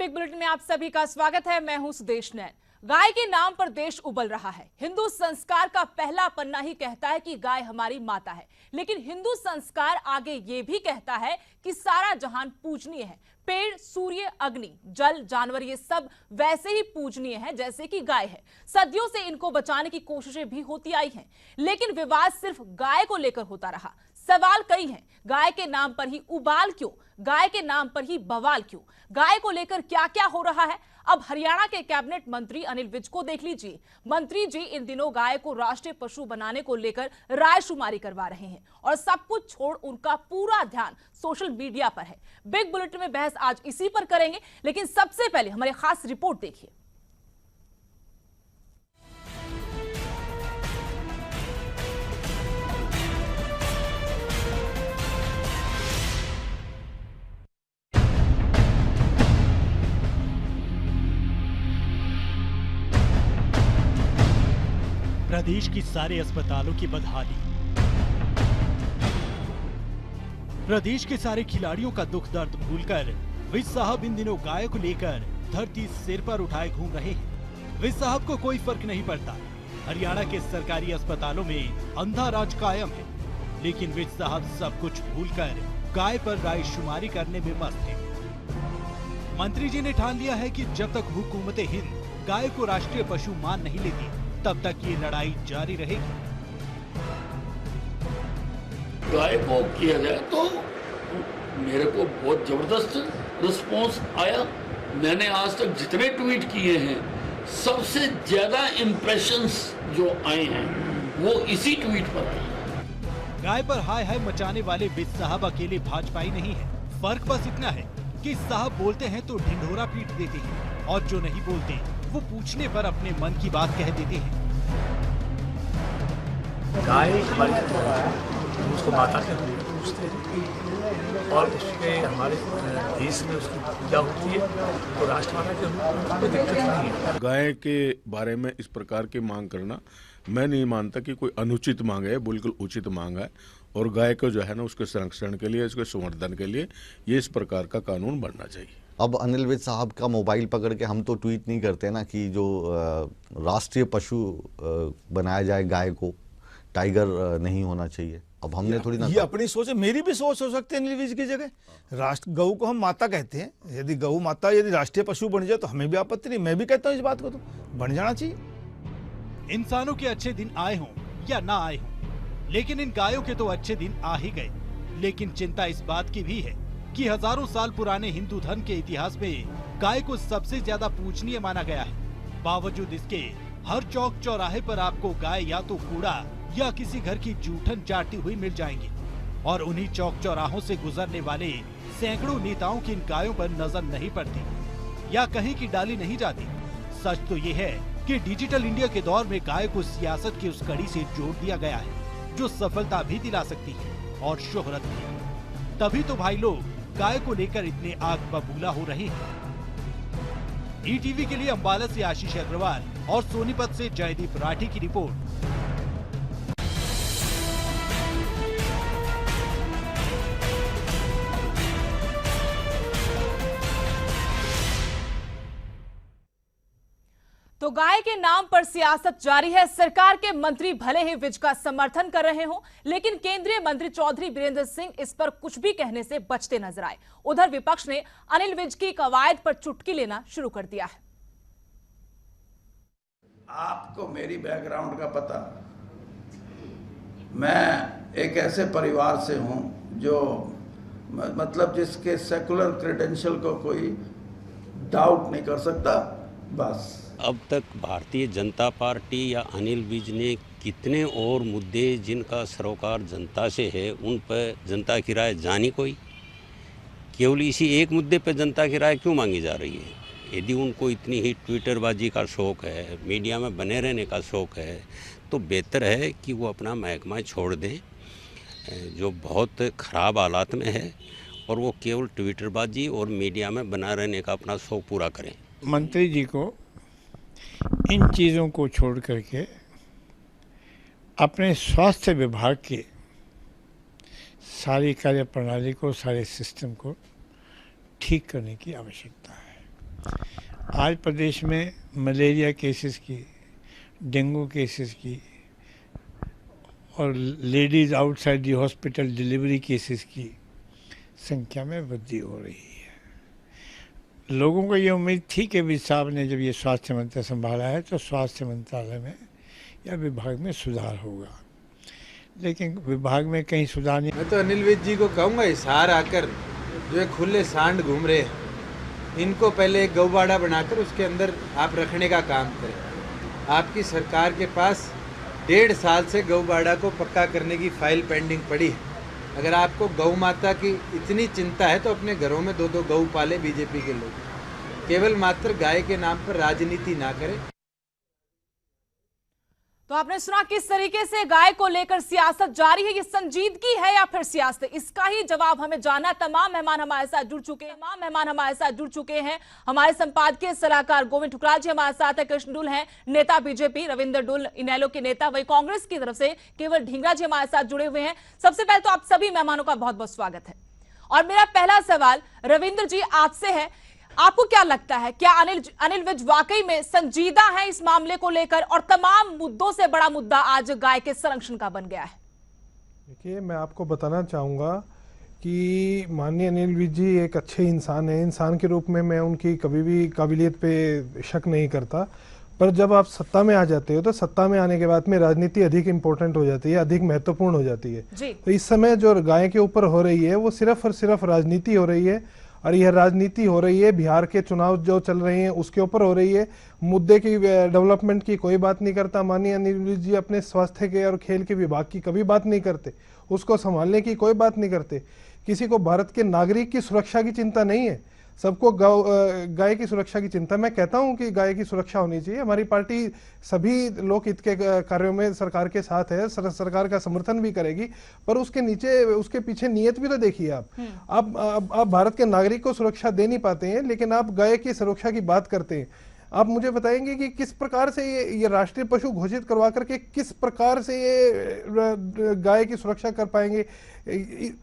Big bulletin में आप सभी का स्वागत है। मैं हूं सुदेश नैन। गाय के नाम पर देश उबल रहा है। हिंदू संस्कार का पहला पन्ना ही कहता है कि गाय हमारी माता है, लेकिन हिंदू संस्कार आगे ये भी कहता है कि सारा जहान पूजनीय है। पेड़, सूर्य, अग्नि, जल, जानवर ये सब वैसे ही पूजनीय है जैसे कि गाय है। सदियों से इनको बचाने की कोशिशें भी होती आई हैं, लेकिन विवाद सिर्फ गाय को लेकर होता रहा। सवाल कई हैं, गाय के नाम पर ही उबाल क्यों, गाय के नाम पर ही बवाल क्यों, गाय को लेकर क्या क्या हो रहा है। अब हरियाणा के कैबिनेट मंत्री अनिल विज को देख लीजिए। मंत्री जी इन दिनों गाय को राष्ट्रीय पशु बनाने को लेकर रायशुमारी करवा रहे हैं और सब कुछ छोड़ उनका पूरा ध्यान सोशल मीडिया पर है। बिग बुलेटिन में बहस आज इसी पर करेंगे, लेकिन सबसे पहले हमारी खास रिपोर्ट देखिए। प्रदेश की सारे अस्पतालों की बदहाली, प्रदेश के सारे खिलाड़ियों का दुख दर्द भूलकर विज साहब इन दिनों गाय को लेकर धरती सिर पर उठाए घूम रहे हैं। विज साहब को कोई फर्क नहीं पड़ता। हरियाणा के सरकारी अस्पतालों में अंधा राज कायम है, लेकिन विज साहब सब कुछ भूलकर गाय पर रायशुमारी करने में मस्त है। मंत्री जी ने ठान लिया है कि जब तक हुकूमत हिंद गाय को राष्ट्रीय पशु मान नहीं लेती, तब तक ये लड़ाई जारी रहेगी। गाय को किया जाए तो मेरे को बहुत जबरदस्त रिस्पॉन्स आया। मैंने आज तक जितने ट्वीट किए हैं, सबसे ज्यादा इम्प्रेशंस जो आए हैं वो इसी ट्वीट पर आए। गाय पर हाय हाय मचाने वाले विज साहब अकेले भाजपाई नहीं है। फर्क बस इतना है कि साहब बोलते हैं तो ढिंढोरा पीट देते हैं, और जो नहीं बोलते वो पूछने पर अपने मन की बात कह देते हैं। गाय हमारी उसको माता के रूप में पूछते हैं और उसके हमारे देश में उसकी पूजा होती है, तो राष्ट्रमाता के रूप में कोई दिक्कत नहीं है। गाय के बारे में इस प्रकार की मांग करना मैं नहीं मानता कि कोई अनुचित मांग है, बिल्कुल उचित मांग है। और गाय को जो है ना उसके संरक्षण के लिए, उसके संवर्धन के लिए ये इस प्रकार का कानून बनना चाहिए। अब अनिल विज साहब का मोबाइल पकड़ के हम तो ट्वीट नहीं करते ना कि जो राष्ट्रीय पशु बनाया जाए गाय को, टाइगर नहीं होना चाहिए। अब हमने थोड़ी ना, ये अपनी सोच है, मेरी भी सोच हो सकती है अनिल विज की जगह। राष्ट्र गऊ को हम माता कहते हैं, यदि गऊ माता यदि राष्ट्रीय पशु बन जाए तो हमें भी आपत्ति नहीं। मैं भी कहता हूँ इस बात को तो बन जाना चाहिए। इंसानों के अच्छे दिन आए हों या ना आए हों, लेकिन इन गायों के तो अच्छे दिन आ ही गए। लेकिन चिंता इस बात की भी है कि हजारों साल पुराने हिंदू धर्म के इतिहास में गाय को सबसे ज्यादा पूजनीय माना गया है। बावजूद इसके हर चौक चौराहे पर आपको गाय या तो कूड़ा या किसी घर की जूठन चाटती हुई मिल जाएंगी, और उन्हीं चौक चौराहों से गुजरने वाले सैकड़ों नेताओं की इन गायों पर नजर नहीं पड़ती या कहीं की डाली नहीं जाती। सच तो ये है कि डिजिटल इंडिया के दौर में गाय को सियासत की उस कड़ी से जोड़ दिया गया है जो सफलता भी दिला सकती है और शोहरत भी। तभी तो भाई लोग गाय को लेकर इतने आग बबूला हो रहे हैं। ईटीवी के लिए अंबाला से आशीष अग्रवाल और सोनीपत से जयदीप राठी की रिपोर्ट। तो गाय के नाम पर सियासत जारी है। सरकार के मंत्री भले ही विज का समर्थन कर रहे हों, लेकिन केंद्रीय मंत्री चौधरी बीरेंद्र सिंह इस पर कुछ भी कहने से बचते नजर आए। उधर विपक्ष ने अनिल विज की कवायद पर चुटकी लेना शुरू कर दिया है। आपको मेरी बैकग्राउंड का पता, मैं एक ऐसे परिवार से हूं जो मतलब जिसके सेकुलर क्रेडेंशियल को कोई डाउट नहीं कर सकता। बस अब तक भारतीय जनता पार्टी या अनिल विज ने कितने और मुद्दे जिनका सरोकार जनता से है उन पर जनता की राय जानी कोई? केवल इसी एक मुद्दे पर जनता की राय क्यों मांगी जा रही है? यदि उनको इतनी ही ट्विटरबाजी का शौक़ है, मीडिया में बने रहने का शौक़ है, तो बेहतर है कि वो अपना महकमा छोड़ दें जो बहुत ख़राब हालात में है, और वो केवल ट्विटरबाजी और मीडिया में बना रहने का अपना शौक़ पूरा करें। मंत्री जी को इन चीज़ों को छोड़ करके अपने स्वास्थ्य विभाग के सारी कार्य प्रणाली को, सारे सिस्टम को ठीक करने की आवश्यकता है। आज प्रदेश में मलेरिया केसेस की, डेंगू केसेस की और ladies outside the hospital delivery cases की संख्या में वृद्धि हो रही है। लोगों को ये उम्मीद थी कि विज साहब ने जब ये स्वास्थ्य मंत्रालय संभाला है तो स्वास्थ्य मंत्रालय में या विभाग में सुधार होगा, लेकिन विभाग में कहीं सुधार नहीं। मैं तो अनिल विज जी को कहूँगा, हिसार आकर जो है खुले सांड घूम रहे हैं, इनको पहले एक गौबाड़ा बनाकर उसके अंदर आप रखने का काम करें। आपकी सरकार के पास 1.5 साल से गौबाड़ा को पक्का करने की फाइल पेंडिंग पड़ी है। अगर आपको गौ माता की इतनी चिंता है तो अपने घरों में 2-2 गौ पाले बीजेपी के लोग। केवल मात्र गाय के नाम पर राजनीति ना करें। तो आपने सुना किस तरीके से गाय को लेकर सियासत जारी है। ये संजीदगी है या फिर सियासत, इसका ही जवाब हमें जानना। तमाम मेहमान हमारे साथ जुड़ चुके हैं। हमारे संपादकीय सलाहकार गोविंद ठुकराल जी हमारे साथ है, कृष्ण डुल हैं नेता बीजेपी, रविंद्र डुल इनेलो के नेता, वही कांग्रेस की तरफ से केवल ढींगरा जी हमारे साथ जुड़े हुए हैं। सबसे पहले तो आप सभी मेहमानों का बहुत बहुत स्वागत है। और मेरा पहला सवाल रविंद्र जी आपसे है, आपको क्या लगता है, क्या अनिल विज वाकई में संजीदा है इस मामले को लेकर और तमाम मुद्दों से बड़ा मुद्दा आज गाय के संरक्षण का बन गया है? देखिए, मैं आपको बताना चाहूँगा कि माननीय अनिल विज जी एक अच्छे इंसान हैं। इंसान के रूप में मैं उनकी कभी भी काबिलियत पे शक नहीं करता, पर जब आप सत्ता में आ जाते हो तो सत्ता में आने के बाद में राजनीति अधिक इम्पोर्टेंट हो जाती है, अधिक महत्वपूर्ण हो जाती है। तो इस समय जो गाय के ऊपर हो रही है वो सिर्फ और सिर्फ राजनीति हो रही है, और यह राजनीति हो रही है बिहार के चुनाव जो चल रहे हैं उसके ऊपर हो रही है। मुद्दे की डेवलपमेंट की कोई बात नहीं करता माननीय अनिल विज जी। अपने स्वास्थ्य के और खेल के विभाग की कभी बात नहीं करते, उसको संभालने की कोई बात नहीं करते। किसी को भारत के नागरिक की सुरक्षा की चिंता नहीं है, सबको गाय की सुरक्षा की चिंता। मैं कहता हूं कि गाय की सुरक्षा होनी चाहिए। हमारी पार्टी सभी लोकहित के कार्यों में सरकार के साथ है, सरकार का समर्थन भी करेगी, पर उसके नीचे उसके पीछे नियत भी तो देखिए आप भारत के नागरिक को सुरक्षा दे नहीं पाते हैं, लेकिन आप गाय की सुरक्षा की बात करते हैं। आप मुझे बताएंगे कि किस प्रकार से ये राष्ट्रीय पशु घोषित करवा करके किस प्रकार से ये गाय की सुरक्षा कर पाएंगे?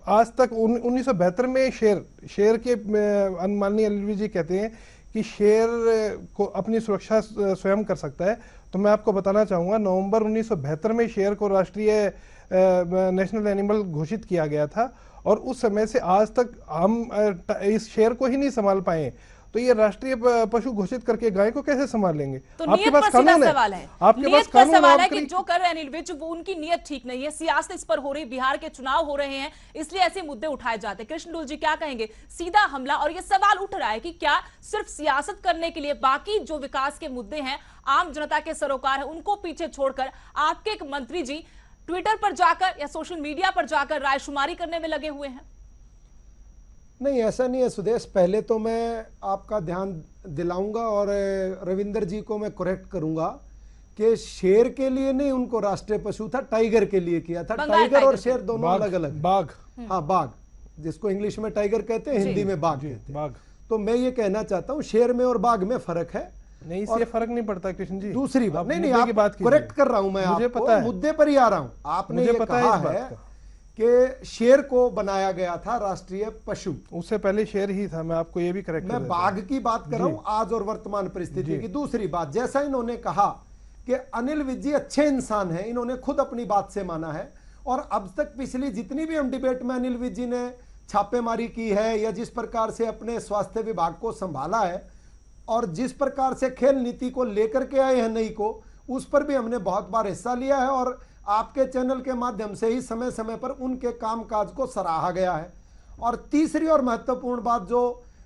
आज तक 1972 में शेर के माननीय अनिल विज जी कहते हैं कि शेर को अपनी सुरक्षा स्वयं कर सकता है। तो मैं आपको बताना चाहूँगा, नवंबर 1972 में शेर को राष्ट्रीय नेशनल एनिमल घोषित किया गया था, और उस समय से आज तक हम इस शेर को ही नहीं संभाल पाए। तो ये राष्ट्रीय पशु घोषित करके गाय को कैसे संभाल लेंगे? तो आपके पास कानून है, आपके पास कानून है कि जो कर रहे हैं अनिल विज वो उनकी नीयत ठीक नहीं है, सियासत इस पर हो रही, बिहार के चुनाव हो रहे हैं, इसलिए ऐसे मुद्दे उठाए जाते हैं। कृष्ण डुल जी क्या कहेंगे? सीधा हमला, और ये सवाल उठ रहा है कि क्या सिर्फ सियासत करने के लिए बाकी जो विकास के मुद्दे हैं, आम जनता के सरोकार है, उनको पीछे छोड़कर आपके एक मंत्री जी ट्विटर पर जाकर या सोशल मीडिया पर जाकर रायशुमारी करने में लगे हुए हैं? नहीं, ऐसा नहीं है सुदेश। पहले तो मैं आपका ध्यान दिलाऊंगा और रविंद्र जी को मैं करेक्ट करूंगा कि शेर के लिए नहीं उनको राष्ट्रीय पशु था, टाइगर के लिए किया था। टाइगर और शेर दोनों अलग अलग। बाघ, हाँ बाघ, जिसको इंग्लिश में टाइगर कहते हैं, हिंदी में बाघ कहते हैं। तो मैं ये कहना चाहता हूँ शेर में और बाघ में फर्क है। नहीं, इससे फर्क नहीं पड़ता कृष्ण जी। दूसरी बात, नहीं आप करेक्ट कर रहा हूं मैं, मुझे पता है, मुद्दे पर ही आ रहा हूं। आपने ये कहा है कि शेर को बनाया गया था राष्ट्रीय पशु, उससे पहले शेर ही था। मैं आपको ये भी करेक्ट, मैं बाघ की बात कर रहा हूं आज और वर्तमान परिस्थिति की। दूसरी बात, जैसा इन्होंने कहा कि अनिल विज जी अच्छे इंसान हैं, इन्होंने खुद अपनी बात से माना है, और अब तक पिछली जितनी भी हम डिबेट में अनिल विज जी ने छापेमारी की है या जिस प्रकार से अपने स्वास्थ्य विभाग को संभाला है और जिस प्रकार से खेल नीति को लेकर के आए हैं नई को, उस पर भी हमने बहुत बार हिस्सा लिया है, और आपके चैनल के माध्यम से ही समय समय पर उनके कामकाज को सराहा गया है। और तीसरी और महत्वपूर्ण बात जो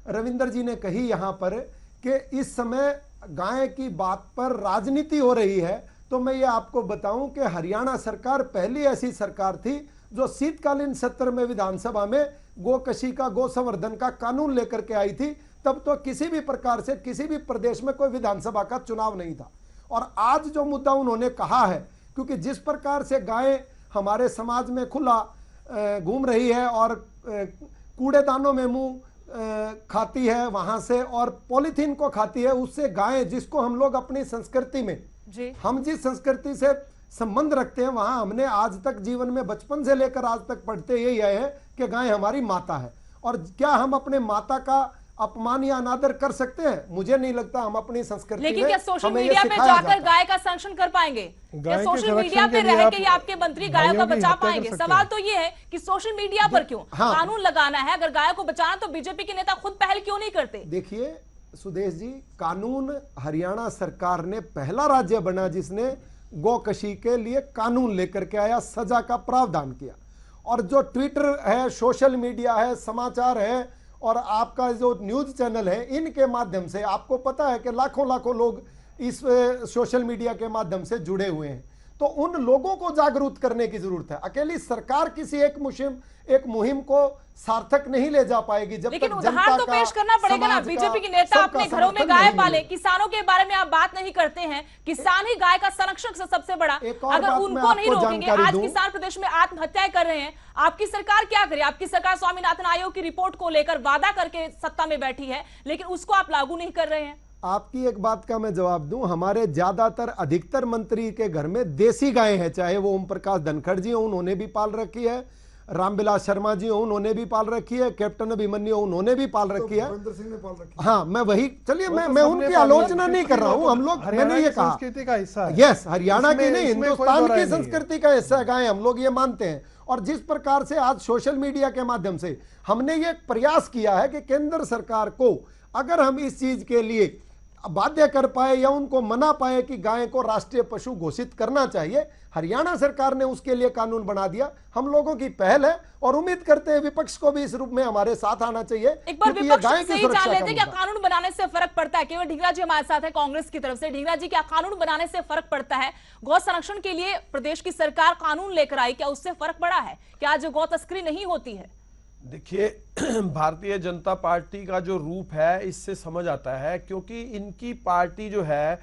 रविंद्र जी ने कही यहाँ पर कि इस समय गाय की बात पर राजनीति हो रही है, तो मैं ये आपको बताऊं कि हरियाणा सरकार पहली ऐसी सरकार थी जो शीतकालीन सत्र में विधानसभा में गोकशी का, गो संवर्धन का कानून लेकर के आई थी। तब तो किसी भी प्रकार से किसी भी प्रदेश में कोई विधानसभा का चुनाव नहीं था। और आज जो मुद्दा उन्होंने कहा है, क्योंकि जिस प्रकार से गाय हमारे समाज में खुला घूम रही है और कूड़ेदानों में मुंह खाती है वहां से, और पॉलीथीन को खाती है, उससे गाय, जिसको हम लोग अपनी संस्कृति में जी, हम जिस संस्कृति से संबंध रखते हैं, वहां हमने आज तक जीवन में बचपन से लेकर आज तक पढ़ते यही आए हैं कि गाय हमारी माता है। और क्या हम अपने माता का अपमान या अनादर कर सकते हैं? मुझे नहीं लगता। हम अपनी संस्कृति लेकिन में क्या सोशल हमें ये मीडिया पे सिखाया जाकर जाता है। गाय का संरक्षण कर पाएंगे? क्या गाय के सोशल संरक्षण मीडिया पे के लिए रह आप के ये आपके मंत्री गायों का भाइयों की बचा हत्या कर पाएंगे? सकते सवाल हैं। तो ये है कि सोशल मीडिया पर क्यों हाँ। कानून लगाना है? अगर गायों को बचाना तो बीजेपी के नेता खुद पहल क्यों नहीं करते? देखिए सुदेश जी, कानून हरियाणा सरकार ने पहला राज्य बना जिसने गौकशी के लिए कानून लेकर के आया, सजा का प्रावधान किया। और जो ट्विटर है, सोशल मीडिया है, समाचार है और आपका जो न्यूज चैनल है, इनके माध्यम से आपको पता है कि लाखों लाखों लोग इस सोशल मीडिया के माध्यम से जुड़े हुए हैं। तो उन लोगों को जागरूक करने की जरूरत है। अकेली सरकार किसी एक मुहिम को सार्थक नहीं ले जा पाएगी जब लेकिन तक उदाहरण तो पेश करना पड़ेगा ना। बीजेपी के नेता अपने घरों में गाय पाले, किसानों के बारे में आप बात नहीं करते हैं। किसान ही गाय का संरक्षक सबसे बड़ा। अगर उनको नहीं रोकेंगे, आज किसान प्रदेश में आत्महत्याएं कर रहे हैं, आपकी सरकार क्या करे? आपकी सरकार स्वामीनाथन आयोग की रिपोर्ट को लेकर वादा करके सत्ता में बैठी है, लेकिन उसको आप लागू नहीं कर रहे हैं। आपकी एक बात का मैं जवाब दूं, हमारे ज्यादातर अधिकतर मंत्री के घर में देसी गायें हैं, चाहे वो ओम प्रकाश धनखड़ जी हो, उन्होंने भी पाल रखी है, रामविलास शर्मा जी हो, उन्होंने भी पाल रखी है, कैप्टन अभिमन्यु उन्होंने भी पाल रखी है। हाँ, मैं वही, चलिए मैं उनकी आलोचना नहीं कर रहा हूं। हम लोग, मैंने ये कहा संस्कृति का हिस्सा है। यस, हरियाणा की नहीं, हिंदुस्तान की संस्कृति का हिस्सा है गाय, हम लोग ये मानते हैं। और जिस प्रकार से आज सोशल मीडिया के माध्यम से हमने ये प्रयास किया है कि केंद्र सरकार को अगर हम इस चीज के लिए बाध्य कर पाए या उनको मना पाए कि गाय को राष्ट्रीय पशु घोषित करना चाहिए, हरियाणा सरकार ने उसके लिए कानून बना दिया। हम लोगों की पहल है और उम्मीद करते हैं विपक्ष को भी इस रूप में हमारे साथ आना चाहिए। एक बार विपक्ष से ही जान लेते हैं, क्या कानून बनाने से फर्क पड़ता है? केवल ढींगरा जी हमारे साथ है कांग्रेस की तरफ से। ढींगरा जी, क्या कानून बनाने से फर्क पड़ता है? गौ संरक्षण के लिए प्रदेश की सरकार कानून लेकर आई, क्या उससे फर्क पड़ा है? क्या आज गौ तस्करी नहीं होती है? देखिए, भारतीय जनता पार्टी का जो रूप है इससे समझ आता है, क्योंकि इनकी पार्टी जो है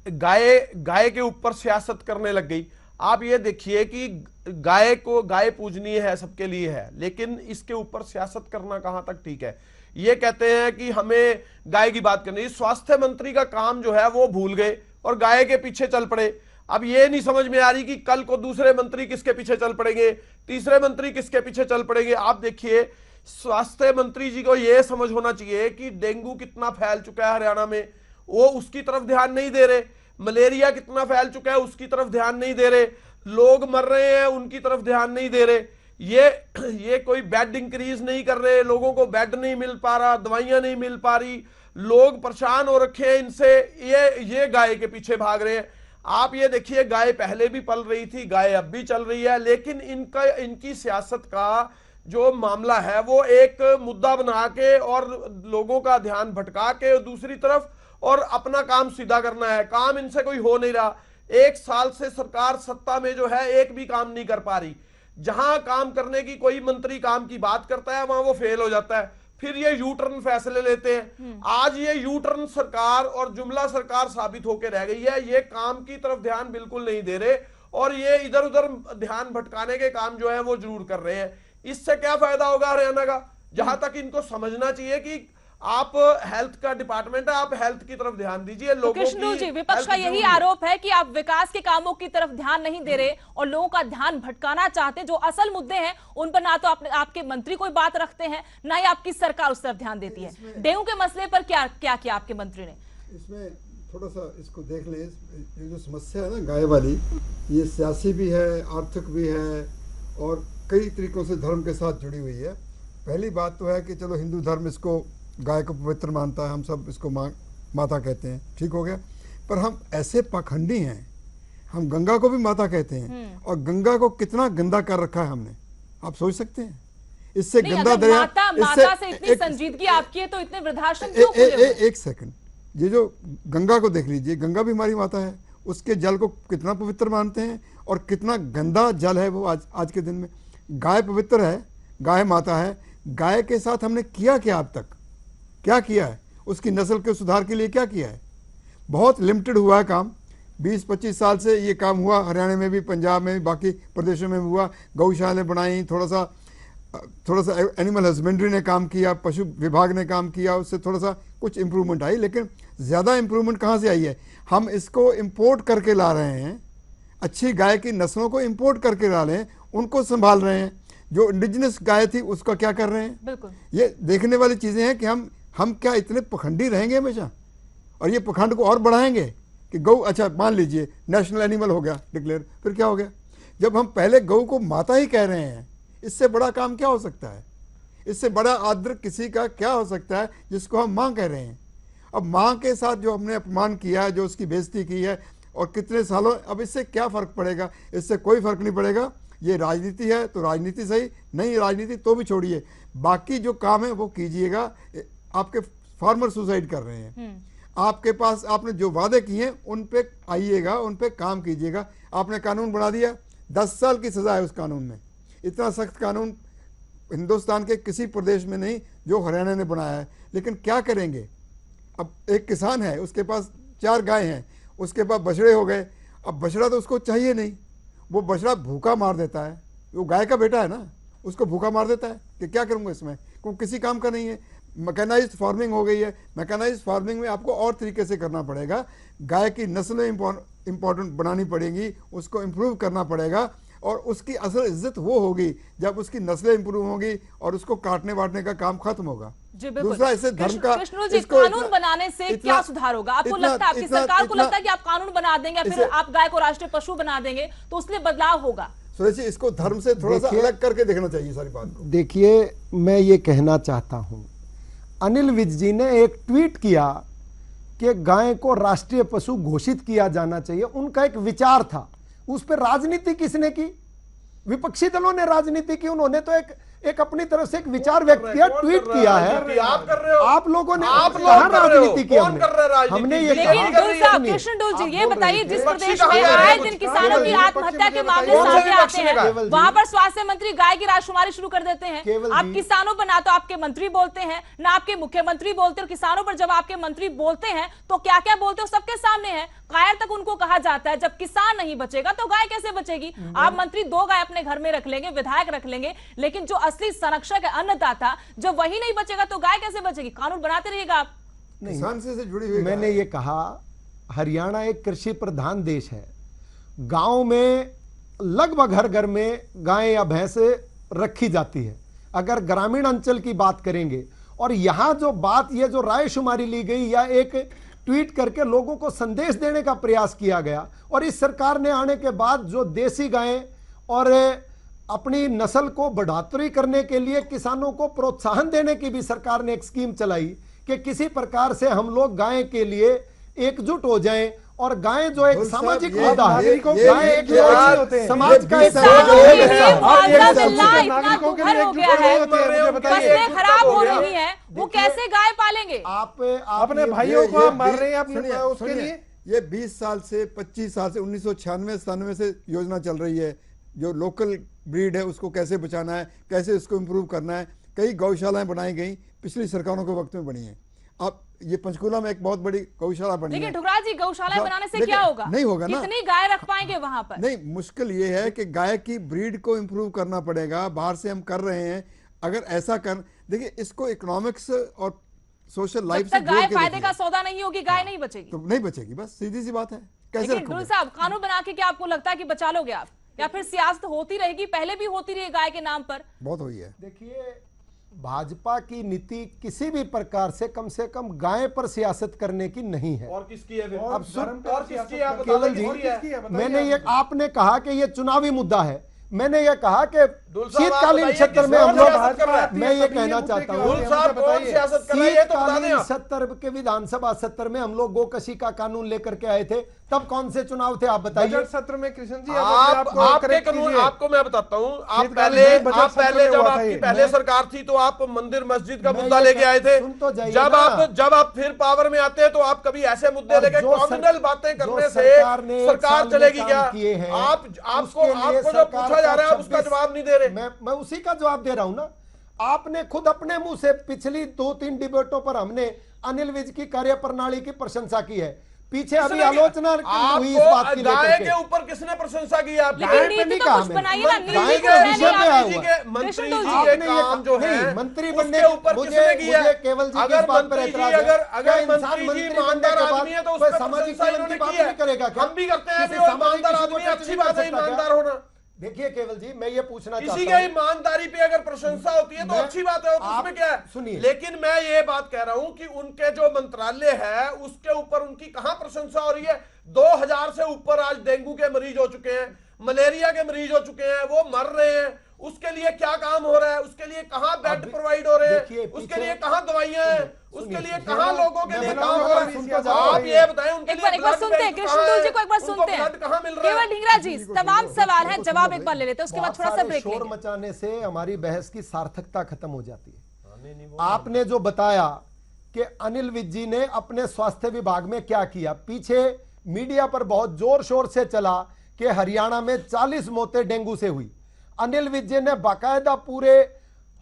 गाय के ऊपर सियासत करने लग गई। आप ये देखिए कि गाय पूजनीय है, सबके लिए है, लेकिन इसके ऊपर सियासत करना कहां तक ठीक है? ये कहते हैं कि हमें गाय की बात करनी। स्वास्थ्य मंत्री का काम जो है वो भूल गए और गाय के पीछे चल पड़े। अब ये नहीं समझ में आ रही कि कल को दूसरे मंत्री किसके पीछे चल पड़ेंगे, तीसरे मंत्री किसके पीछे चल पड़ेंगे। आप देखिए, स्वास्थ्य मंत्री जी को यह समझ होना चाहिए कि डेंगू कितना फैल चुका है हरियाणा में, वो उसकी तरफ ध्यान नहीं दे रहे। मलेरिया कितना फैल चुका है, उसकी तरफ ध्यान नहीं दे रहे। लोग मर रहे हैं, उनकी तरफ ध्यान नहीं दे रहे। ये कोई बेड इंक्रीज नहीं कर रहे, लोगों को बेड नहीं मिल पा रहा, दवाइयां नहीं मिल पा रही, लोग परेशान हो रखे हैं इनसे। ये गाय के पीछे भाग रहे हैं। आप ये देखिए, गाय पहले भी पल रही थी, गाय अब भी चल रही है, लेकिन इनकी सियासत का जो मामला है वो एक मुद्दा बना के और लोगों का ध्यान भटका के दूसरी तरफ और अपना काम सीधा करना है। काम इनसे कोई हो नहीं रहा। 1 साल से सरकार सत्ता में जो है एक भी काम नहीं कर पा रही। जहां काम करने की कोई मंत्री काम की बात करता है वहां वो फेल हो जाता है। फिर ये यू टर्न फैसले लेते हैं। आज ये यू टर्न सरकार और जुमला सरकार साबित होकर रह गई है। ये काम की तरफ ध्यान बिल्कुल नहीं दे रहे और ये इधर उधर ध्यान भटकाने के काम जो है वो जरूर कर रहे हैं। इससे क्या फायदा होगा हरियाणा का? जहां तक इनको समझना चाहिए कि आप हेल्थ का डिपार्टमेंट है, आप हेल्थ की तरफ ध्यान दीजिए। तो कृष्णू जी, विपक्ष का यही आरोप है कि आप विकास के कामों की तरफ ध्यान नहीं दे रहे और लोगों का ध्यान भटकाना चाहते। जो असल मुद्दे हैं उन पर ना तो आपके मंत्री कोई बात रखते हैं, ना ही आपकी सरकार उस तरफ ध्यान देती है। डेंगू के मसले पर क्या किया आपके मंत्री ने? इसमें थोड़ा सा इसको देख ले। ये जो समस्या है ना गाय वाली, ये सियासी भी है, आर्थिक भी है और कई तरीकों से धर्म के साथ जुड़ी हुई है। पहली बात तो है कि चलो हिंदू धर्म इसको गाय को पवित्र मानता है, हम सब इसको माता कहते हैं, ठीक हो गया। पर हम ऐसे पाखंडी हैं, हम गंगा को भी माता कहते हैं और गंगा को कितना गंदा कर रखा है हमने, आप सोच सकते हैं। इससे गंदा दरिया, माता से इतनी संजीदगी आपकी है तो इतने वृद्धाश्रम क्यों खुले हुए? एक सेकंड, ये जो गंगा को देख लीजिए, गंगा भी हमारी माता है, उसके जल को कितना पवित्र मानते हैं और कितना गंदा जल है वो आज के दिन में। गाय पवित्र है, गाय माता है। गाय के साथ हमने किया क्या, अब तक क्या किया है? उसकी नस्ल के सुधार के लिए क्या किया है? बहुत लिमिटेड हुआ है काम। 20-25 साल से ये काम हुआ, हरियाणा में भी, पंजाब में भी, बाकी प्रदेशों में भी हुआ। गौशालाएं बनाई, थोड़ा सा एनिमल हस्बेंड्री ने काम किया, पशु विभाग ने काम किया, उससे थोड़ा सा कुछ इम्प्रूवमेंट आई, लेकिन ज़्यादा इम्प्रूवमेंट कहाँ से आई है? हम इसको इम्पोर्ट करके ला रहे हैं, अच्छी गाय की नस्लों को इम्पोर्ट करके ला रहे हैं, उनको संभाल रहे हैं। जो इंडिजिनस गाय थी उसका क्या कर रहे हैं? बिल्कुल। ये देखने वाली चीज़ें हैं कि हम हम क्या इतने पखंडी रहेंगे हमेशा, और ये पखंड को और बढ़ाएंगे कि गौ, अच्छा मान लीजिए नेशनल एनिमल हो गया डिक्लेयर, फिर क्या हो गया? जब हम पहले गौ को माता ही कह रहे हैं, इससे बड़ा काम क्या हो सकता है? इससे बड़ा आदर किसी का क्या हो सकता है जिसको हम माँ कह रहे हैं? अब माँ के साथ जो हमने अपमान किया है, जो उसकी बेइज्जती की है, और कितने सालों, अब इससे क्या फ़र्क पड़ेगा? इससे कोई फ़र्क नहीं पड़ेगा। ये राजनीति है तो राजनीति सही, नहीं राजनीति तो भी छोड़िए, बाकी जो काम है वो कीजिएगा। आपके फार्मर सुसाइड कर रहे हैं, आपके पास आपने जो वादे किए हैं उन पे आइएगा, उन पे काम कीजिएगा। आपने कानून बना दिया, 10 साल की सज़ा है उस कानून में। इतना सख्त कानून हिंदुस्तान के किसी प्रदेश में नहीं जो हरियाणा ने बनाया है। लेकिन क्या करेंगे? अब एक किसान है, उसके पास 4 गाय हैं, उसके पास बछड़े हो गए। अब बछड़ा तो उसको चाहिए नहीं, वो बछड़ा भूखा मार देता है। वो गाय का बेटा है ना, उसको भूखा मार देता है कि क्या करूँगा इसमें, क्योंकि किसी काम का नहीं है। मैकेनाइज्ड फार्मिंग हो गई है। मैकेनाइज्ड फार्मिंग में आपको और तरीके से करना पड़ेगा। गाय की नस्लें इम्पोर्टेंट बनानी पड़ेगी, उसको इम्प्रूव करना पड़ेगा, और उसकी असल इज्जत वो होगी जब उसकी नस्लें इंप्रूव होंगी और उसको काटने वाटने का काम खत्म होगा। दूसरा, इससे धर्म का कानून बनाने से क्या सुधार होगा? आपको लगता है, आपकी सरकार को लगता है कि आप कानून बना देंगे, फिर आप गाय को राष्ट्रीय पशु बना देंगे तो उसमें बदलाव होगा? सुरेश जी, इसको धर्म से थोड़ा सा अलग करके देखना चाहिए सारी बात को। देखिए, मैं ये कहना चाहता हूं, अनिल विज जी ने एक ट्वीट किया कि गाय को राष्ट्रीय पशु घोषित किया जाना चाहिए। उनका एक विचार था, उस पर राजनीति किसने की? विपक्षी दलों ने राजनीति की। उन्होंने तो एक अपनी तरफ से एक विचार व्यक्त किया, ट्वीट किया है। आप कर रहे हो, आप लोगों ने कहाँ राजनीति की? हमने ये कृष्ण डोल जी, ये बताइए, जिस प्रदेश में आए दिन किसानों की आत्महत्या के मामले सामने आते हैं, वहां पर स्वास्थ्य मंत्री गाय की राजकुमारी शुरू कर देते हैं। आप किसानों पर ना तो आपके मंत्री बोलते हैं, ना आपके मुख्यमंत्री बोलते, और किसानों पर जब आपके मंत्री बोलते हैं तो क्या क्या बोलते हो सबके सामने है। कायर तक उनको कहा जाता है, जब किसान नहीं बचेगा तो गाय कैसे बचेगी? आप मंत्री 2 गाय अपने घर में रख लेंगे, विधायक रख लेंगे, लेकिन जो असली संरक्षक है, अन्नदाता, जब वही नहीं बचेगा तो गाय कैसे बचेगी? कानून बनाते रहिएगा आप। किसान से जुड़ी हुई मैंने ये कहा, हरियाणा एक कृषि प्रधान देश है। गांव में लगभग हर घर में गाय या भैंस रखी जाती है। अगर ग्रामीण अंचल की बात करेंगे, और यहां जो बात, ये जो रायशुमारी ली गई या एक ट्वीट करके लोगों को संदेश देने का प्रयास किया गया, और इस सरकार ने आने के बाद जो देसी गायें और अपनी नस्ल को बढ़ोतरी करने के लिए किसानों को प्रोत्साहन देने की भी सरकार ने एक स्कीम चलाई कि किसी प्रकार से हम लोग गाय के लिए एकजुट हो जाएं, और गाय जो एक सामाजिक मुद्दा है, गाय एक समाज का खराब हो रही है, वो कैसे गाय पालेंगे? आप अपने भाइयों को मार रहे हैं उसके लिए। ये 20 साल से 25 साल से 1996-97 से योजना चल रही है। जो लोकल ब्रीड है उसको कैसे बचाना है, कैसे उसको इम्प्रूव करना है। कई गौशालाएं बनाई गई, पिछली सरकारों के वक्त में बनी है। अब ये पंचकूला में एक बहुत बड़ी गौशाला बनी है। लेकिन ठुकराज जी, गौशाला बनाने से क्या होगा? नहीं होगा ना, कितनी गाय रख पाएंगे वहां पर? नहीं, मुश्किल ये है कि गाय की ब्रीड को इम्प्रूव करना पड़ेगा। बाहर से हम कर रहे हैं, अगर ऐसा कर, देखिए इसको इकोनॉमिक्स और सोशल लाइफ से गाय फायदे का सौदा नहीं होगी, गाय नहीं बचेगी। तो नहीं बचेगी, बस सीधी सी बात है। कैसे लेकिन साहब, कानून बना के क्या आपको लगता है कि बचा लोगे आप, या फिर सियासत होती रहेगी? पहले भी होती रही गाय के नाम पर, बहुत हुई है। देखिए, भाजपा की नीति किसी भी प्रकार से कम गाय पर सियासत करने की नहीं है। और किसकी है फिर? अब और किसकी है? केवल जी, मैंने ये, आपने कहा कि ये चुनावी मुद्दा है, मैंने ये कहा कि शीतकालीन सत्र में हम लोग, मैं ये कहना चाहता हूँ, शीतकालीन सत्र के विधानसभा सत्र में हम लोग गोकशी का कानून लेकर के आए थे, तब कौन से चुनाव थे आप बताइए? बजट सत्र में कृष्ण जी, आपके कानून आपको मैं बताता हूँ। आप पहले जब आपकी पहले सरकार थी तो आप मंदिर मस्जिद का मुद्दा लेके आए थे। जब आप फिर पावर में आते हैं तो आप कभी ऐसे मुद्दे लेके कॉम्युनल बातें करने से सरकार चलेगी क्या? आपको जो पूछा जा रहा है आप उसका जवाब नहीं दे रहे। मैं उसी का जवाब दे रहा हूं ना। आपने खुद अपने मुंह से पिछली 2-3 डिबेटों पर हमने अनिल विज की कार्यप्रणाली की प्रशंसा की है। पीछे अभी आलोचना हुई इस बात की, गाय के ऊपर किसने प्रशंसा की? आप गाय पे नहीं कहा, गाय के विषय में आया हुआ है। मंत्री जी के काम जो है, मंत्री बनने के ऊपर किसने किया? केवल जी अगर मंत्री जी अगर मंत्री जी ईमानदार आदमी है तो उस पर सामाजिक इन्होंने की है, हम भी करते हैं। ईमानदार आदमी अच्छी बात है, ईमानदार होना। देखिए केवल जी, मैं ये पूछना किसी चाहता की ईमानदारी पे अगर प्रशंसा होती है तो अच्छी बात है, उसमें क्या है। सुनिए, लेकिन मैं ये बात कह रहा हूं कि उनके जो मंत्रालय है उसके ऊपर उनकी कहां प्रशंसा हो रही है। 2000 से ऊपर आज डेंगू के मरीज हो चुके हैं, मलेरिया के मरीज हो चुके हैं, वो मर रहे हैं। उसके लिए क्या काम हो रहा है, उसके लिए कहां बेड प्रोवाइड हो रहे हैं, उसके लिए कहां दवाइयां हैं, उसके लिए कहां लोगों के लिए काम हो रहा है। आप ये बताएं उनके लिए एक बार सुनते हैं कृष्णदूल जी को, एक बार सुनते हैं। केवल ढींगरा जी, तमाम सवाल हैं, जवाब एक बार ले लेते हैं, उसके बाद थोड़ा सा ब्रेक शोर मचाने से हमारी बहस की सार्थकता खत्म हो जाती है। आपने जो बताया कि अनिल विज जी ने अपने स्वास्थ्य विभाग में क्या किया, पीछे मीडिया पर बहुत जोर शोर से चला कि हरियाणा में 40 मौतें डेंगू से हुई। अनिल विज जी ने बाकायदा पूरे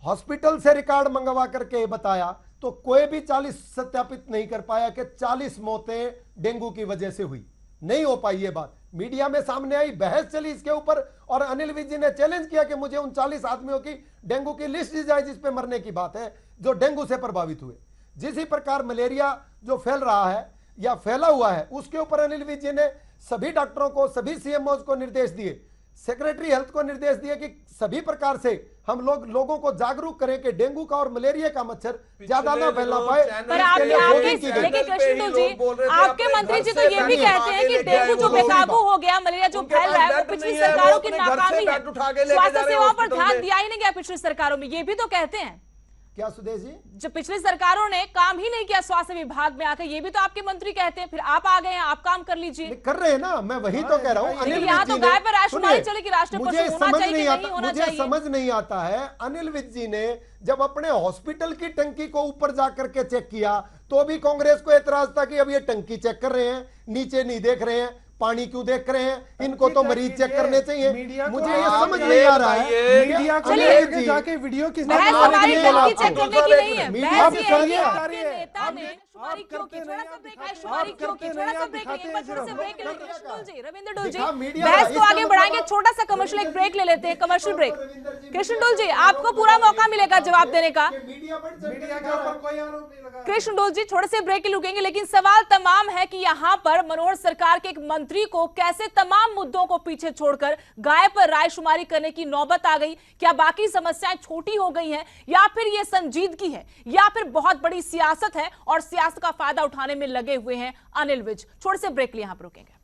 हॉस्पिटल से रिकॉर्ड मंगवा करके बताया, तो कोई भी 40 सत्यापित नहीं कर पाया कि 40 मौतें डेंगू की वजह से हुई। नहीं हो पाई ये बात, मीडिया में सामने आई, बहस चली इसके ऊपर, और अनिल विज जी ने चैलेंज किया कि मुझे उन 40 आदमियों की डेंगू की लिस्ट दी जाए जिस पे मरने की बात है, जो डेंगू से प्रभावित हुए। जिस प्रकार मलेरिया जो फैल रहा है या फैला हुआ है, उसके ऊपर अनिल विज जी ने सभी डॉक्टरों को, सभी सीएमओ को निर्देश दिए, सेक्रेटरी हेल्थ को निर्देश दिए कि सभी प्रकार से हम लोगों को जागरूक करें कि डेंगू का और मलेरिया का मच्छर ज्यादा ना फैला पाए। पर लेकिन कृष्णदूल जी, आपके मंत्री जी तो ये भी कहते हैं कि डेंगू जो बेकाबू हो गया, मलेरिया जो फैल रहा है, वो पिछली सरकारों की नाकामी है, स्वास्थ्य सेवाओं पर ध्यान दिया ही नहीं गया पिछली सरकारों में, ये भी तो कहते हैं। क्या सुदेश जी, जो पिछली सरकारों ने काम ही नहीं किया स्वास्थ्य विभाग में आकर, ये भी तो आपके मंत्री कहते हैं। फिर आप आ गए हैं, आप काम कर लीजिए। कर रहे हैं ना, मैं वही तो कह रहा हूँ। अनिल यहाँ तो गाय पर राष्ट्रकुमारी चले कि राष्ट्रीय पशु होना चाहिए कि नहीं होना चाहिए, मुझे समझ नहीं आता है। अनिल विज जी ने जब अपने हॉस्पिटल की टंकी को ऊपर जाकर के चेक किया तो भी कांग्रेस को एतराज था कि अब ये टंकी चेक कर रहे हैं, नीचे नहीं देख रहे हैं, पानी क्यों देख रहे हैं, इनको तो मरीज चेक करने चाहिए। मुझे ये समझ नहीं आ रहा है, मीडिया को लेके जाके वीडियो किस चेक करने की नहीं है, बहस ये है कि आपके नेता ने शुमारी क्यों की, थोड़ा सा ब्रेक है, शुमारी क्यों की, थोड़ा सा ब्रेक लेंगे, थोड़ा सा ब्रेक लेंगे। कृष्णदूल जी, रविंद्र जी, बहस को आगे बढ़ाएंगे, छोटा सा कमर्शियल एक ब्रेक ले लेते हैं, कमर्शियल ब्रेक। कृष्णदूल जी, आपको पूरा मौका मिलेगा जवाब देने का। कृष्णदूल जी, थोड़े से ब्रेक रुकेंगे, लेकिन सवाल तमाम है कि यहाँ पर मनोहर सरकार के एक मंत्री को कैसे तमाम मुद्दों को पीछे छोड़कर गाय पर रायशुमारी करने की नौबत आ गई। क्या बाकी समस्याएं छोटी हो गई हैं, या फिर ये संजीदगी है, या फिर बहुत बड़ी सियासत है और सियासत का फायदा उठाने में लगे हुए हैं अनिल विज। छोटे से ब्रेक लिए यहां पर रुकेंगे।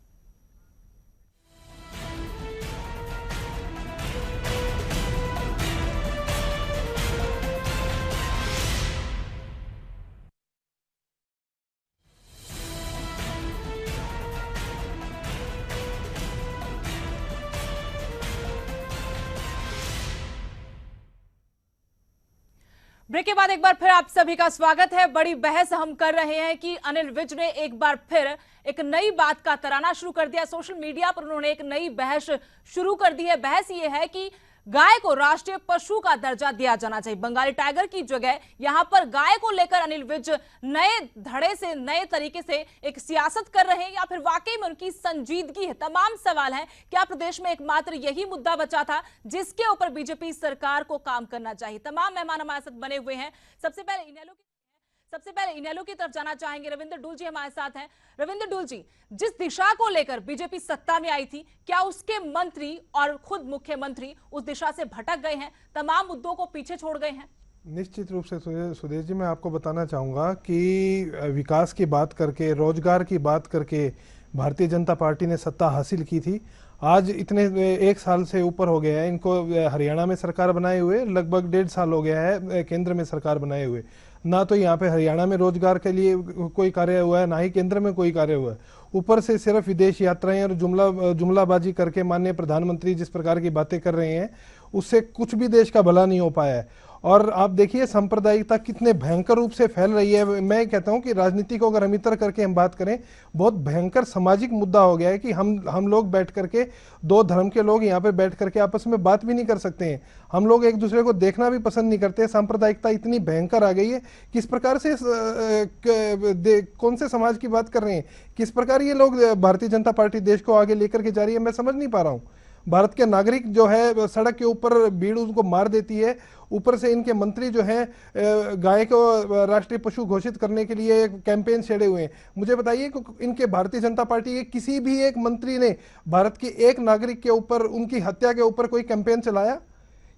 ब्रेक के बाद एक बार फिर आप सभी का स्वागत है। बड़ी बहस हम कर रहे हैं कि अनिल विज ने एक बार फिर एक नई बात का तराना शुरू कर दिया। सोशल मीडिया पर उन्होंने एक नई बहस शुरू कर दी है। बहस ये है कि गाय को राष्ट्रीय पशु का दर्जा दिया जाना चाहिए, बंगाली टाइगर की जगह। यहां पर गाय को लेकर अनिल विज नए धड़े से, नए तरीके से एक सियासत कर रहे हैं, या फिर वाकई में उनकी संजीदगी है। तमाम सवाल हैं। क्या प्रदेश में एकमात्र यही मुद्दा बचा था जिसके ऊपर बीजेपी सरकार को काम करना चाहिए? तमाम मेहमान हमारे साथ बने हुए हैं। सबसे पहले इनेलो की तरफ जाना चाहेंगे। रविंद्र डूल जी हमारे साथ हैं। रविंद्र डूल जी, जिस दिशा को लेकर बीजेपी सत्ता में आई थी, क्या उसके मंत्री और खुद मुख्यमंत्री उस दिशा से भटक गए हैं, तमाम मुद्दों को पीछे छोड़ गए हैं? निश्चित रूप से सुदेश जी, मैं आपको बताना चाहूँगा कि विकास की बात करके, रोजगार की बात करके भारतीय जनता पार्टी ने सत्ता हासिल की थी। आज इतने 1 साल से ऊपर हो गया है इनको हरियाणा में सरकार बनाए हुए, लगभग 1.5 साल हो गया है केंद्र में सरकार बनाए हुए। ना तो यहाँ पे हरियाणा में रोजगार के लिए कोई कार्य हुआ है, ना ही केंद्र में कोई कार्य हुआ है। ऊपर से सिर्फ विदेश यात्राएं और जुमलाबाजी करके माननीय प्रधानमंत्री जिस प्रकार की बातें कर रहे हैं, उससे कुछ भी देश का भला नहीं हो पाया है। और आप देखिए सांप्रदायिकता कितने भयंकर रूप से फैल रही है। मैं कहता हूं कि राजनीति को अगर हम इतर करके हम बात करें, बहुत भयंकर सामाजिक मुद्दा हो गया है कि हम लोग बैठ करके, 2 धर्म के लोग यहाँ पे बैठ करके आपस में बात भी नहीं कर सकते हैं। हम लोग एक दूसरे को देखना भी पसंद नहीं करते। सांप्रदायिकता इतनी भयंकर आ गई है। किस प्रकार से कौन से समाज की बात कर रहे हैं, किस प्रकार ये लोग भारतीय जनता पार्टी देश को आगे लेकर के जा रही है, मैं समझ नहीं पा रहा हूँ। भारत के नागरिक जो है सड़क के ऊपर भीड़ उनको मार देती है, ऊपर से इनके मंत्री जो हैं गाय को राष्ट्रीय पशु घोषित करने के लिए कैंपेन छेड़े हुए हैं। मुझे बताइए कि इनके भारतीय जनता पार्टी के किसी भी एक मंत्री ने भारत के एक नागरिक के ऊपर, उनकी हत्या के ऊपर कोई कैंपेन चलाया?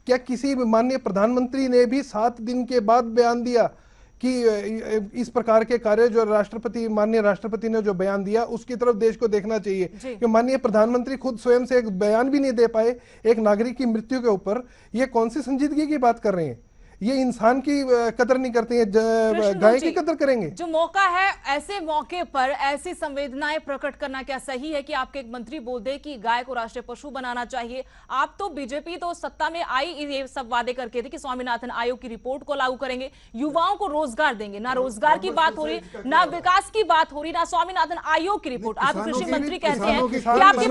क्या किसी माननीय प्रधानमंत्री ने भी 7 दिन के बाद बयान दिया कि इस प्रकार के कार्य जो माननीय राष्ट्रपति ने जो बयान दिया उसकी तरफ देश को देखना चाहिए? कि माननीय प्रधानमंत्री खुद स्वयं से एक बयान भी नहीं दे पाए एक नागरिक की मृत्यु के ऊपर, ये कौन सी संजीदगी की बात कर रहे हैं? ये इंसान की कदर नहीं करते हैं, गाय की कदर करेंगे? जो मौका है ऐसे मौके पर ऐसी संवेदनाएं प्रकट करना क्या सही है कि आपके एक मंत्री बोल दे कि गाय को राष्ट्रीय पशु बनाना चाहिए? आप तो बीजेपी तो सत्ता में आई ये सब वादे करके थे कि स्वामीनाथन आयोग की रिपोर्ट को लागू करेंगे, युवाओं को रोजगार देंगे। ना रोजगार की बात हो रही, ना विकास की बात हो रही, ना स्वामीनाथन आयोग की रिपोर्ट। आप कृषि मंत्री कहते हैं कि आपकी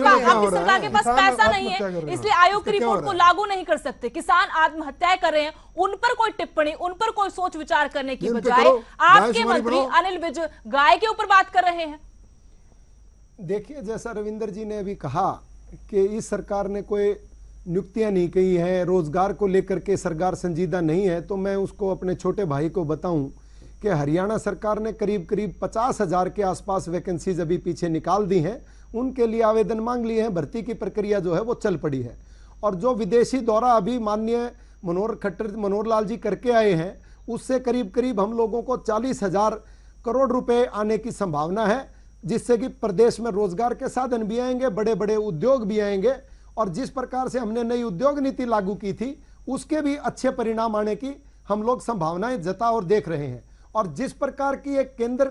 सरकार के पास पैसा नहीं है इसलिए आयोग की रिपोर्ट को लागू नहीं कर सकते। किसान आत्महत्याएं कर रहे हैं, उन पर कोई टिप्पणी, उन पर कोई सोच विचार करने की बजाय आपके मंत्री अनिल विज गाय के ऊपर बात कर रहे हैं। देखिए, जैसा रविंदर जी ने अभी कहा कि इस सरकार ने कोई नियुक्तियां नहीं की हैं, रोजगार को लेकर के सरकार संजीदा नहीं है, तो मैं उसको अपने छोटे भाई को बताऊं कि हरियाणा सरकार ने करीब 50,000 के आसपास वैकेंसीज अभी पीछे निकाल दी हैं, उनके लिए आवेदन मांग लिए हैं, भर्ती की प्रक्रिया जो है वो चल पड़ी है। और जो विदेशी दौरा अभी माननीय मनोहर लाल जी करके आए हैं, उससे करीब हम लोगों को 40,000 करोड़ रुपए आने की संभावना है, जिससे कि प्रदेश में रोजगार के साधन भी आएंगे, बड़े बड़े उद्योग भी आएंगे। और जिस प्रकार से हमने नई उद्योग नीति लागू की थी उसके भी अच्छे परिणाम आने की हम लोग संभावनाएं जता और देख रहे हैं। और जिस प्रकार की एक केंद्र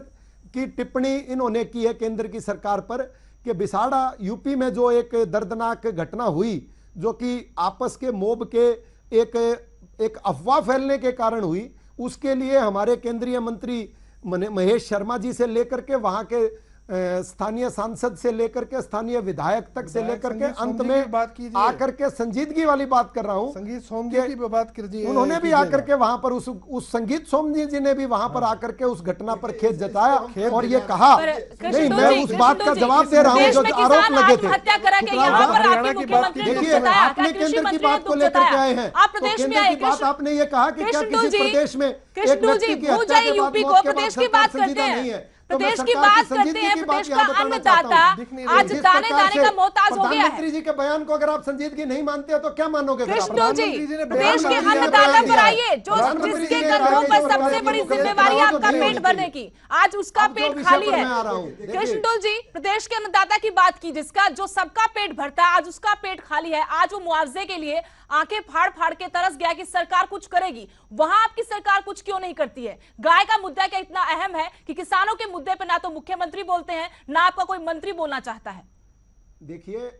की टिप्पणी इन्होंने की है केंद्र की सरकार पर कि बिसाड़ा यूपी में जो एक दर्दनाक घटना हुई, जो कि आपस के मोब के एक अफवाह फैलने के कारण हुई, उसके लिए हमारे केंद्रीय मंत्री महेश शर्मा जी से लेकर के वहां के स्थानीय सांसद से लेकर के स्थानीय विधायक तक से लेकर के अंत में बात आकर के संजीदगी वाली बात कर रहा हूं, संगीत सोमजी की बात कीजिए। उन्होंने भी आकर के वहां पर उस संगीत सोमजी जी ने भी वहां पर आकर के उस घटना पर खेद जताया और ये कहा, नहीं मैं उस बात का जवाब दे रहा हूं जो आरोप लगे थे। देखिए, आपने केंद्र की बात को लेकर के आए हैं, तो केंद्र की बात आपने ये कहा कि क्या किसी प्रदेश में एक व्यक्ति की हत्या के बाद मौत के बाद सरकार संजीदा नहीं है? प्रदेश की बात करते हैं, प्रदेश का अन्नदाता आज दाने दाने का मोहताज हो गया है। प्रधानमंत्री जी के बयान को अगर आप संजीदगी नहीं मानते हो तो क्या मानोगे? कृष्ण जी, प्रदेश के अन्नदाता पर आइए, जो जिसके कंधों पर सबसे बड़ी जिम्मेवारी आपका पेट भरने की, आज उसका पेट खाली है। कृष्ण जी, प्रदेश के अन्नदाता की बात की, जिसका जो सबका पेट भरता है, आज उसका पेट खाली है। आज वो मुआवजे के लिए आंखें फाड़ फाड़ के तरस गया कि सरकार कुछ करेगी, वहां आपकी सरकार कुछ क्यों नहीं करती है? गाय का मुद्दा क्या इतना अहम है कि किसानों के मुद्दे पे ना तो मुख्यमंत्री बोलते हैं ना आपका कोई मंत्री बोलना चाहता है? देखिए,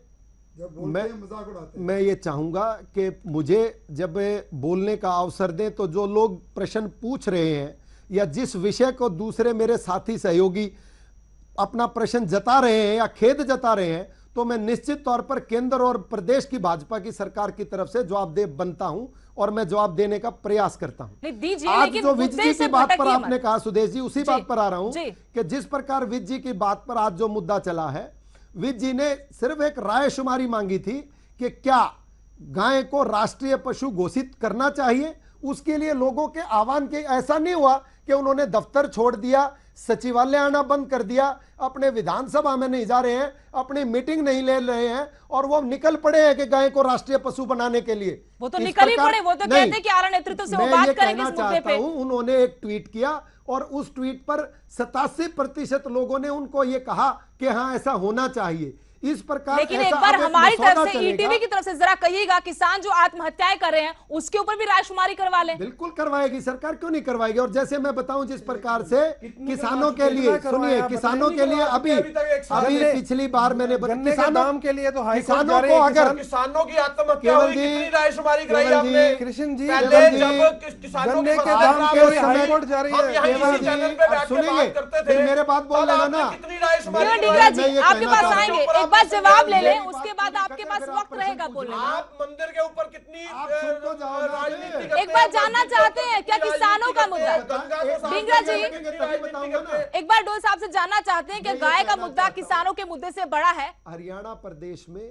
मैं ये चाहूंगा कि मुझे जब बोलने का अवसर दें तो जो लोग प्रश्न पूछ रहे हैं या जिस विषय को दूसरे मेरे साथी सहयोगी अपना प्रश्न जता रहे हैं या खेद जता रहे हैं, तो मैं निश्चित तौर पर केंद्र और प्रदेश की भाजपा की सरकार की तरफ से जवाबदेह बनता हूं और मैं जवाब देने का प्रयास करता हूं। आज जो विज जी की बात पर आपने कहा सुदेश जी, उसी बात पर आ रहा हूं कि जिस प्रकार विज जी की बात पर आज जो मुद्दा चला है, विज जी ने सिर्फ एक रायशुमारी मांगी थी कि क्या गाय को राष्ट्रीय पशु घोषित करना चाहिए। उसके लिए लोगों के आह्वान के ऐसा नहीं हुआ कि उन्होंने दफ्तर छोड़ दिया, सचिवालय आना बंद कर दिया, अपने विधानसभा में नहीं जा रहे हैं, अपनी मीटिंग नहीं ले रहे हैं और वो निकल पड़े हैं कि गाय को राष्ट्रीय पशु बनाने के लिए। वो तो निकल ही पड़े, वो तो कहते हैं कि आर नेतृत्व से वो बात करेंगे इस मुद्दे पे। उन्होंने एक ट्वीट किया और उस ट्वीट पर 87% लोगों ने उनको ये कहा कि हाँ ऐसा होना चाहिए। इस प्रकार लेकिन एक बार हमारी तरफ से ईटीवी की तरफ से जरा कहिएगा, किसान जो आत्महत्याएं कर रहे हैं उसके ऊपर भी रायशुमारी करवा लें। बिल्कुल करवाएगी सरकार, क्यों नहीं करवाएगी। और जैसे मैं बताऊं जिस प्रकार से किसानों के लिए, सुनिए, किसानों के लिए अभी पिछली बार मैंने किसानों के लिए तो किसानों को अगर किसानों की आत्महत्या हुई, कितनी रायशुमारी कराई आपने? कृष्ण जी, गन्ने के दाम के रिपोर्ट जारी है, सुनिए मेरे बात बोल लेना ना। कितनी रायशुमारी आपके पास आएंगे, एक बार जवाब ले लें, उसके बाद आपके पास वक्त रहेगा बोलने। आप मंदिर के ऊपर कितनी राजनीति करते हैं? एक बार जानना चाहते हैं क्या किसानों का मुद्दा? डिंगरा जी, एक बार डोल साहब से जानना चाहते हैं कि गाय का मुद्दा किसानों के मुद्दे से बड़ा है? हरियाणा प्रदेश में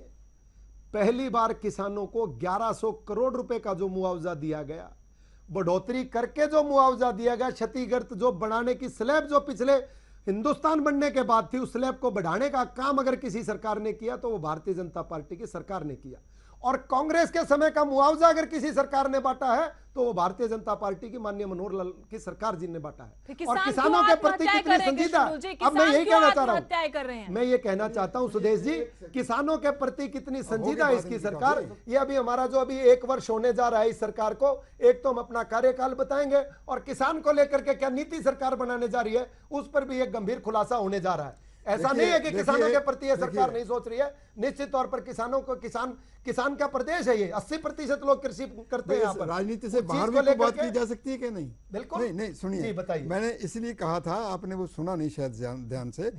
पहली बार किसानों को 1100 करोड़ रुपए का जो मुआवजा दिया गया, बढ़ोतरी करके जो मुआवजा दिया गया, क्षतिग्रस्त जो बढ़ाने की स्लैब जो पिछले हिंदुस्तान बनने के बाद थी, उस स्लैब को बढ़ाने का काम अगर किसी सरकार ने किया तो वो भारतीय जनता पार्टी की सरकार ने किया। और कांग्रेस के समय का मुआवजा अगर किसी सरकार ने बांटा है तो वो भारतीय जनता पार्टी की माननीय मनोहर लाल की सरकार जी ने बांटा है। और किसानों के प्रति कितनी संजीदा, अब मैं यही कहना चाह रहा हूं, मैं ये कहना चाहता हूं सुदेश जी, किसानों के प्रति कितनी संजीदा है इसकी सरकार। ये अभी हमारा जो अभी 1 वर्ष होने जा रहा है इस सरकार को, एक तो हम अपना कार्यकाल बताएंगे और किसान को लेकर के क्या नीति सरकार बनाने जा रही है उस पर भी एक गंभीर खुलासा होने जा रहा है। ऐसा नहीं है कि किसानों के प्रति ये सरकार नहीं सोच रही है, निश्चित तौर पर किसानों को, किसान का प्रदेश है ये, 80% लोग कृषि करते हैं यहाँ पर। राजनीति से बाहर भी कोई बात की जा सकती है कि नहीं? बिल्कुल नहीं सुनिए, बताइए। मैंने इसलिए कहा था, आपने वो सुना नहीं शायद ध्यान से,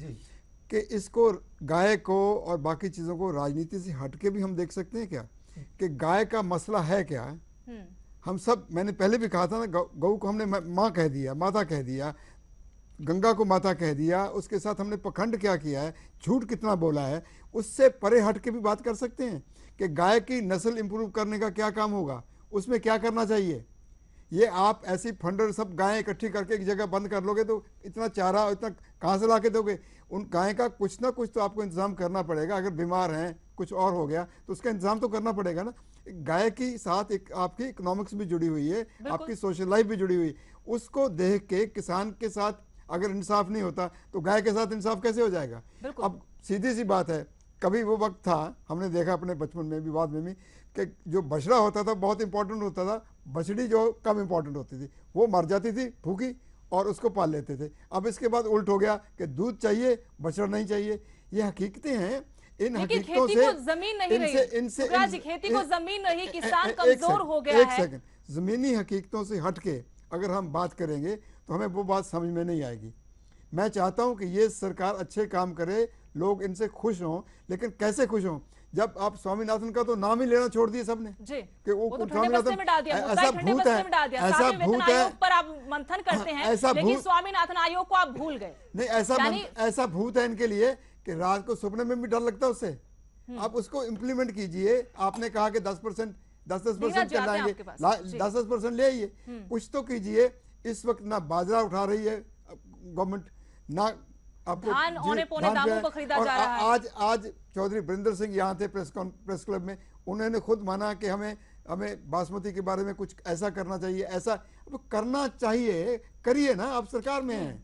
कि इसको गाय को और बाकी चीजों को राजनीति से हटके भी हम देख सकते हैं क्या, कि गाय का मसला है क्या। हम सब, मैंने पहले भी कहा था ना, गऊ को हमने माँ कह दिया, माता कह दिया, गंगा को माता कह दिया, उसके साथ हमने पखंड क्या किया है, झूठ कितना बोला है, उससे परे हट के भी बात कर सकते हैं कि गाय की नस्ल इंप्रूव करने का क्या काम होगा, उसमें क्या करना चाहिए। ये आप ऐसी फंडर सब गायें इकट्ठी करके एक जगह बंद कर लोगे तो इतना चारा इतना कहाँ से ला के दोगे? उन गाय का कुछ ना कुछ तो आपको इंतजाम करना पड़ेगा। अगर बीमार हैं, कुछ और हो गया तो उसका इंतजाम तो करना पड़ेगा ना। गाय के साथ एक आपकी इकोनॉमिक्स भी जुड़ी हुई है, आपकी सोशल लाइफ भी जुड़ी हुई, उसको देख के किसान के साथ अगर इंसाफ नहीं होता तो गाय के साथ इंसाफ कैसे हो जाएगा? अब सीधी सी बात है, कभी वो वक्त था, हमने देखा अपने बचपन में भी, बाद में भी, कि जो बछड़ा होता था बहुत इंपॉर्टेंट होता था, बछड़ी जो कम इंपॉर्टेंट होती थी, वो मर जाती थी भूखी और उसको पाल लेते थे। अब इसके बाद उल्ट हो गया कि दूध चाहिए, बछड़ा नहीं चाहिए। ये हकीकतें हैं। इन हकीकतों से जमीन नहीं रही, खेती को जमीन रही, किसान कमजोर हो गया है। एक सेकंड, जमीनी हकीकतों से हटके अगर हम बात करेंगे तो हमें वो बात समझ में नहीं आएगी। मैं चाहता हूं कि ये सरकार अच्छे काम करे, लोग इनसे खुश हों, लेकिन कैसे खुश हों? जब आप स्वामीनाथन का तो नाम ही लेना छोड़ दिए सबने कि वो स्वामीनाथन ऐसा भूत है, ऐसा भूत है पर आप मंथन करते हैं, लेकिन स्वामीनाथन आयोग को आप भूल गए। नहीं, ऐसा भूत है इनके लिए कि रात को सपने में भी डर लगता है उससे। आप उसको इम्प्लीमेंट कीजिए। आपने कहा कि 10% 10% चलाएंगे, 10% ले आइए, कुछ तो कीजिए। इस वक्त ना बाजरा उठा रही है गवर्नमेंट, ना आपको धान औने पौने दामों पर खरीदा जा रहा है। आज चौधरी बरिंदर सिंह यहाँ थे प्रेस क्लब में, उन्होंने खुद माना कि हमें बासमती के बारे में कुछ ऐसा करना चाहिए, ऐसा करना चाहिए, करिए ना। आप सरकार में हैं,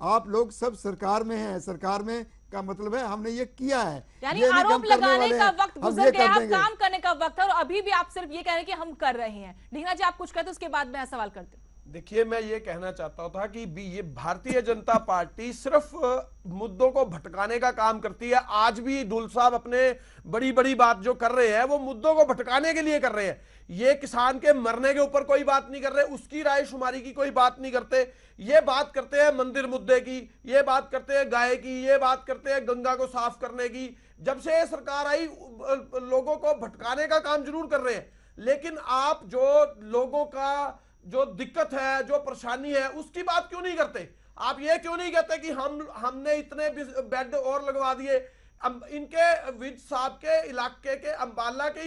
आप लोग सब सरकार में हैं। सरकार में का मतलब है हमने ये किया है, यानी आरोप लगाने का वक्त गुजर गया, अब काम करने का वक्त है। और अभी भी आप सिर्फ ये कह रहे हैं कि हम कर रहे हैं। ढींगरा जी, आप कुछ कहते उसके बाद मैं सवाल करती हूँ। देखिए, मैं ये कहना चाहता था कि ये भारतीय जनता पार्टी सिर्फ मुद्दों को भटकाने का काम करती है। आज भी ढुल साहब अपने बड़ी बड़ी बात जो कर रहे हैं वो मुद्दों को भटकाने के लिए कर रहे हैं। ये किसान के मरने के ऊपर कोई बात नहीं कर रहे, उसकी राय शुमारी की कोई बात नहीं करते। ये बात करते हैं मंदिर मुद्दे की, ये बात करते हैं गाय की, ये बात करते हैं गंगा को साफ करने की। जब से ये सरकार आई, लोगों को भटकाने का काम जरूर कर रहे हैं, लेकिन आप जो लोगों का जो दिक्कत है, जो परेशानी है, उसकी बात क्यों नहीं करते? आप ये क्यों नहीं कहते कि हमने इतने बेड और लगवा दिए? इनके विज साहब के इलाके के अंबाला के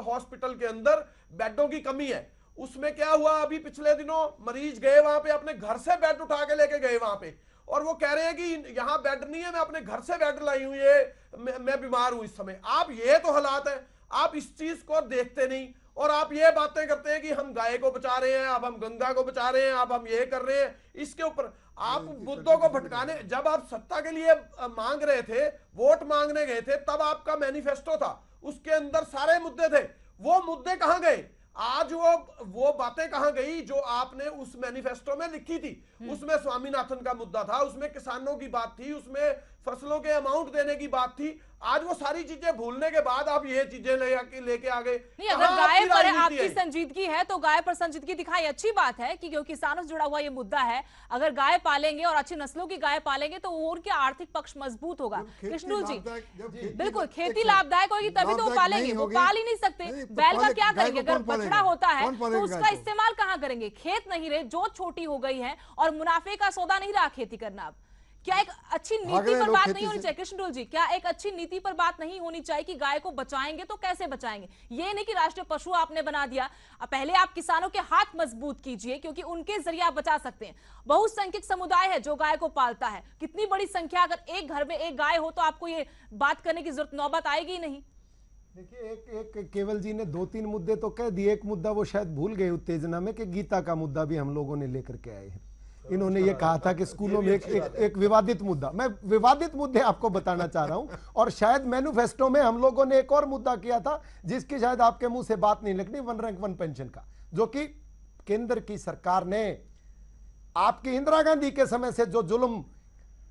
हॉस्पिटल के अंदर बेडों की कमी है। उसमें क्या हुआ, अभी पिछले दिनों मरीज गए वहां पे, अपने घर से बेड उठा के लेके गए वहां पे, और वो कह रहे हैं कि यहाँ बेड नहीं है, मैं अपने घर से बेड लाई हुई है, मैं बीमार हूं इस समय। आप ये तो हालात है, आप इस चीज को देखते नहीं और आप ये बातें करते हैं कि हम गाय को बचा रहे हैं, अब हम गंगा को बचा रहे हैं, अब हम ये कर रहे हैं। इसके ऊपर आप मुद्दों को भटकाने, जब आप सत्ता के लिए मांग रहे थे, वोट मांगने गए थे, तब आपका मैनिफेस्टो था, उसके अंदर सारे मुद्दे थे। वो मुद्दे कहां गए? आज वो बातें कहां गई जो आपने उस मैनिफेस्टो में लिखी थी? उसमें स्वामीनाथन का मुद्दा था, उसमें किसानों की बात थी, उसमें फसलों के अमाउंट देने की बात थी। आज वो सारी चीजें भूलने के बाद आप ये चीजें लेके आ गए। नहीं, अगर गाय पर आपकी संजीदगी है तो गाय पर संजीदगी दिखाई, अच्छी बात है कि क्योंकि किसानों से जुड़ा हुआ ये मुद्दा है। अगर गाय पालेंगे और अच्छी नस्लों की गाय पालेंगे तो उनके आर्थिक पक्ष मजबूत होगा। कृष्णुल जी, बिल्कुल, खेती लाभदायक होगी तभी तो वो पालेंगे, वो पाल ही नहीं सकते। बैल का क्या करेंगे? अगर बछड़ा होता है तो उसका इस्तेमाल कहाँ करेंगे? खेत नहीं रहे, जोत छोटी हो गई है और मुनाफे का सौदा नहीं रहा खेती करना। अब क्या एक अच्छी नीति पर बात नहीं होनी चाहिए कृष्णडोल जी? क्या एक अच्छी नीति पर बात नहीं होनी चाहिए कि गाय को बचाएंगे तो कैसे बचाएंगे? ये नहीं कि राष्ट्रीय पशु आपने बना दिया, पहले आप किसानों के हाथ मजबूत कीजिए क्योंकि उनके जरिए आप बचा सकते हैं। बहुसंख्यक समुदाय है जो गाय को पालता है, कितनी बड़ी संख्या, अगर एक घर में एक गाय हो तो आपको ये बात करने की जरूरत नौबत आएगी ही नहीं। देखिए, एक केवल जी ने 2-3 मुद्दे तो कह दिए। एक मुद्दा वो शायद भूल गए उत्तेजना में कि गीता का मुद्दा भी हम लोगों ने लेकर के आए हैं। इन्होंने ये कहा था कि स्कूलों में एक विवादित मुद्दा, मैं विवादित मुद्दे आपको बताना चाह रहा हूं। और शायद मैनिफेस्टो में हम लोगों ने एक और मुद्दा किया था जिसकी शायद आपके मुंह से बात नहीं लगनी, 1 रैंक 1 पेंशन का, जो कि केंद्र की सरकार ने आपकी इंदिरा गांधी के समय से जो जुल्म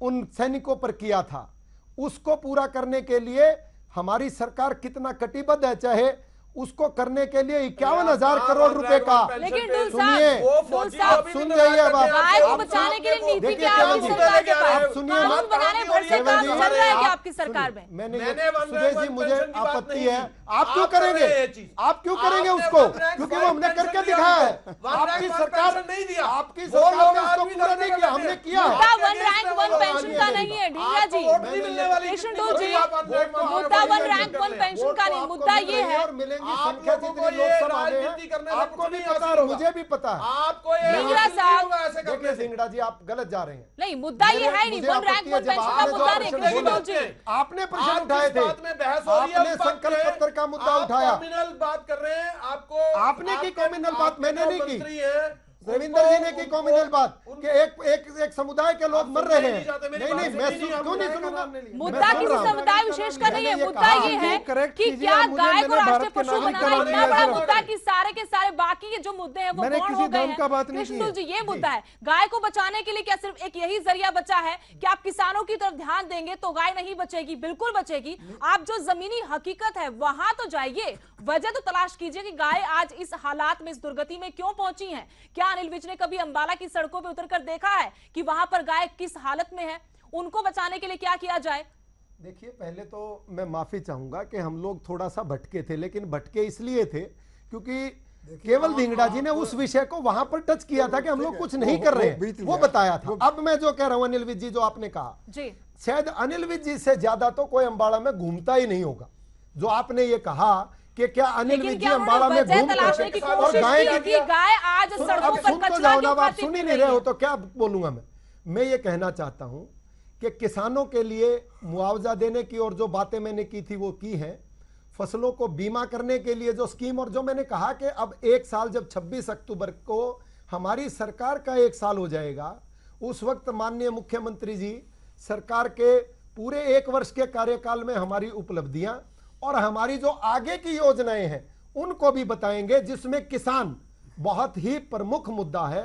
उन सैनिकों पर किया था उसको पूरा करने के लिए हमारी सरकार कितना कटिबद्ध है, चाहे उसको करने के लिए 51,000 करोड़ रुपए का। लेकिन सुनिए, आप सुन जाइए, अब गाय को बचाने के लिए नीति क्या है आपकी सरकार के पास? कानून बनाने भर से काम चल रहा है क्या आपकी सरकार में? मैंने सुदेश जी, मुझे आपत्ति है। आप क्यों करेंगे? आप क्यों करेंगे उसको? क्योंकि वो हमने करके दिखाया है। आपकी सरकार ने उसको पूरा नहीं किया, हमने किया। मुद्दा 1 रैंक 1 पेंशन का नहीं है ढींगा जी, कृष्णडोल जी, मुद्दा 1 रैंक 1 पेंशन का नहीं, मुद्दा ये है संख्या जितनी लोकसभा में, आपको भी पता है, मुझे भी पता है। आपको देखिए सिंगड़ा जी, आप गलत जा रहे हैं। नहीं, मुद्दा ये है नहीं, 1 रैंक 1 पेंशन का मुद्दा नहीं कृष्णडोल जी। आपने प्रश्न उठाए थे, आपने संकल्प पत्र का मुद्दा उठाया, बात कर रहे हैं। आपने की कॉम्युनल बात, मैंने नहीं की। रविंदर जी ने की कॉम्युनल बात कि एक समुदाय के लोग मर रहे हैं। नहीं, मैं क्यों नहीं सुनूंगा? मुद्दा किसी समुदाय विशेष का नहीं है, मुद्दा ये है कि क्या गाय को राष्ट्रीय पशु बनाना इतना बड़ा मुद्दा कि सारे के सारे बाकी के जो मुद्दे हैं वो गौण हो गए हैं। कृष्णडोल जी, ये मुद्दा है, गाय को बचाने के लिए क्या सिर्फ एक यही जरिया बचा है कि आप किसानों की तरफ ध्यान देंगे तो गाय नहीं बचेगी? बिल्कुल बचेगी। आप जो जमीनी हकीकत है वहां तो जाइए, वजह तो तलाश कीजिए कि गाय आज इस हालात में, इस दुर्गति में क्यों पहुंची है। क्या अनिल विज ने कभी अंबाला की सड़कों पे उतरकर देखा है कि वहां पर गाय किस हालत में है? उनको बचाने के लिए क्या किया जाए? देखिए, पहले तो मैं माफी चाहूंगा कि हम लोग थोड़ा सा भटके थे, लेकिन भटके इसलिए थे क्योंकि केवल धिंगड़ा जी ने उस विषय को वहां पर टच किया था कि हम लोग कुछ नहीं कर रहे हैं, वो बताया था। अब मैं जो कह रहा हूं, अनिल विज जी, जो आपने कहा, शायद अनिल विज जी से ज्यादा तो कोई अंबाला में घूमता ही नहीं होगा। जो आपने ये कहा कि क्या अनिल विज जी अंबाला में घूम और गाय आज सड़कों पर कचरा क्यों आप सुन ही नहीं रहे हो तो क्या बोलूंगा मैं ये कहना चाहता हूं कि किसानों के लिए मुआवजा देने की और जो बातें मैंने की थी वो की हैं। फसलों को बीमा करने के लिए जो स्कीम, और जो मैंने कहा कि अब 1 साल, जब 26 अक्टूबर को हमारी सरकार का 1 साल हो जाएगा, उस वक्त माननीय मुख्यमंत्री जी सरकार के पूरे 1 वर्ष के कार्यकाल में हमारी उपलब्धियां और हमारी जो आगे की योजनाएं हैं उनको भी बताएंगे, जिसमें किसान बहुत ही प्रमुख मुद्दा है।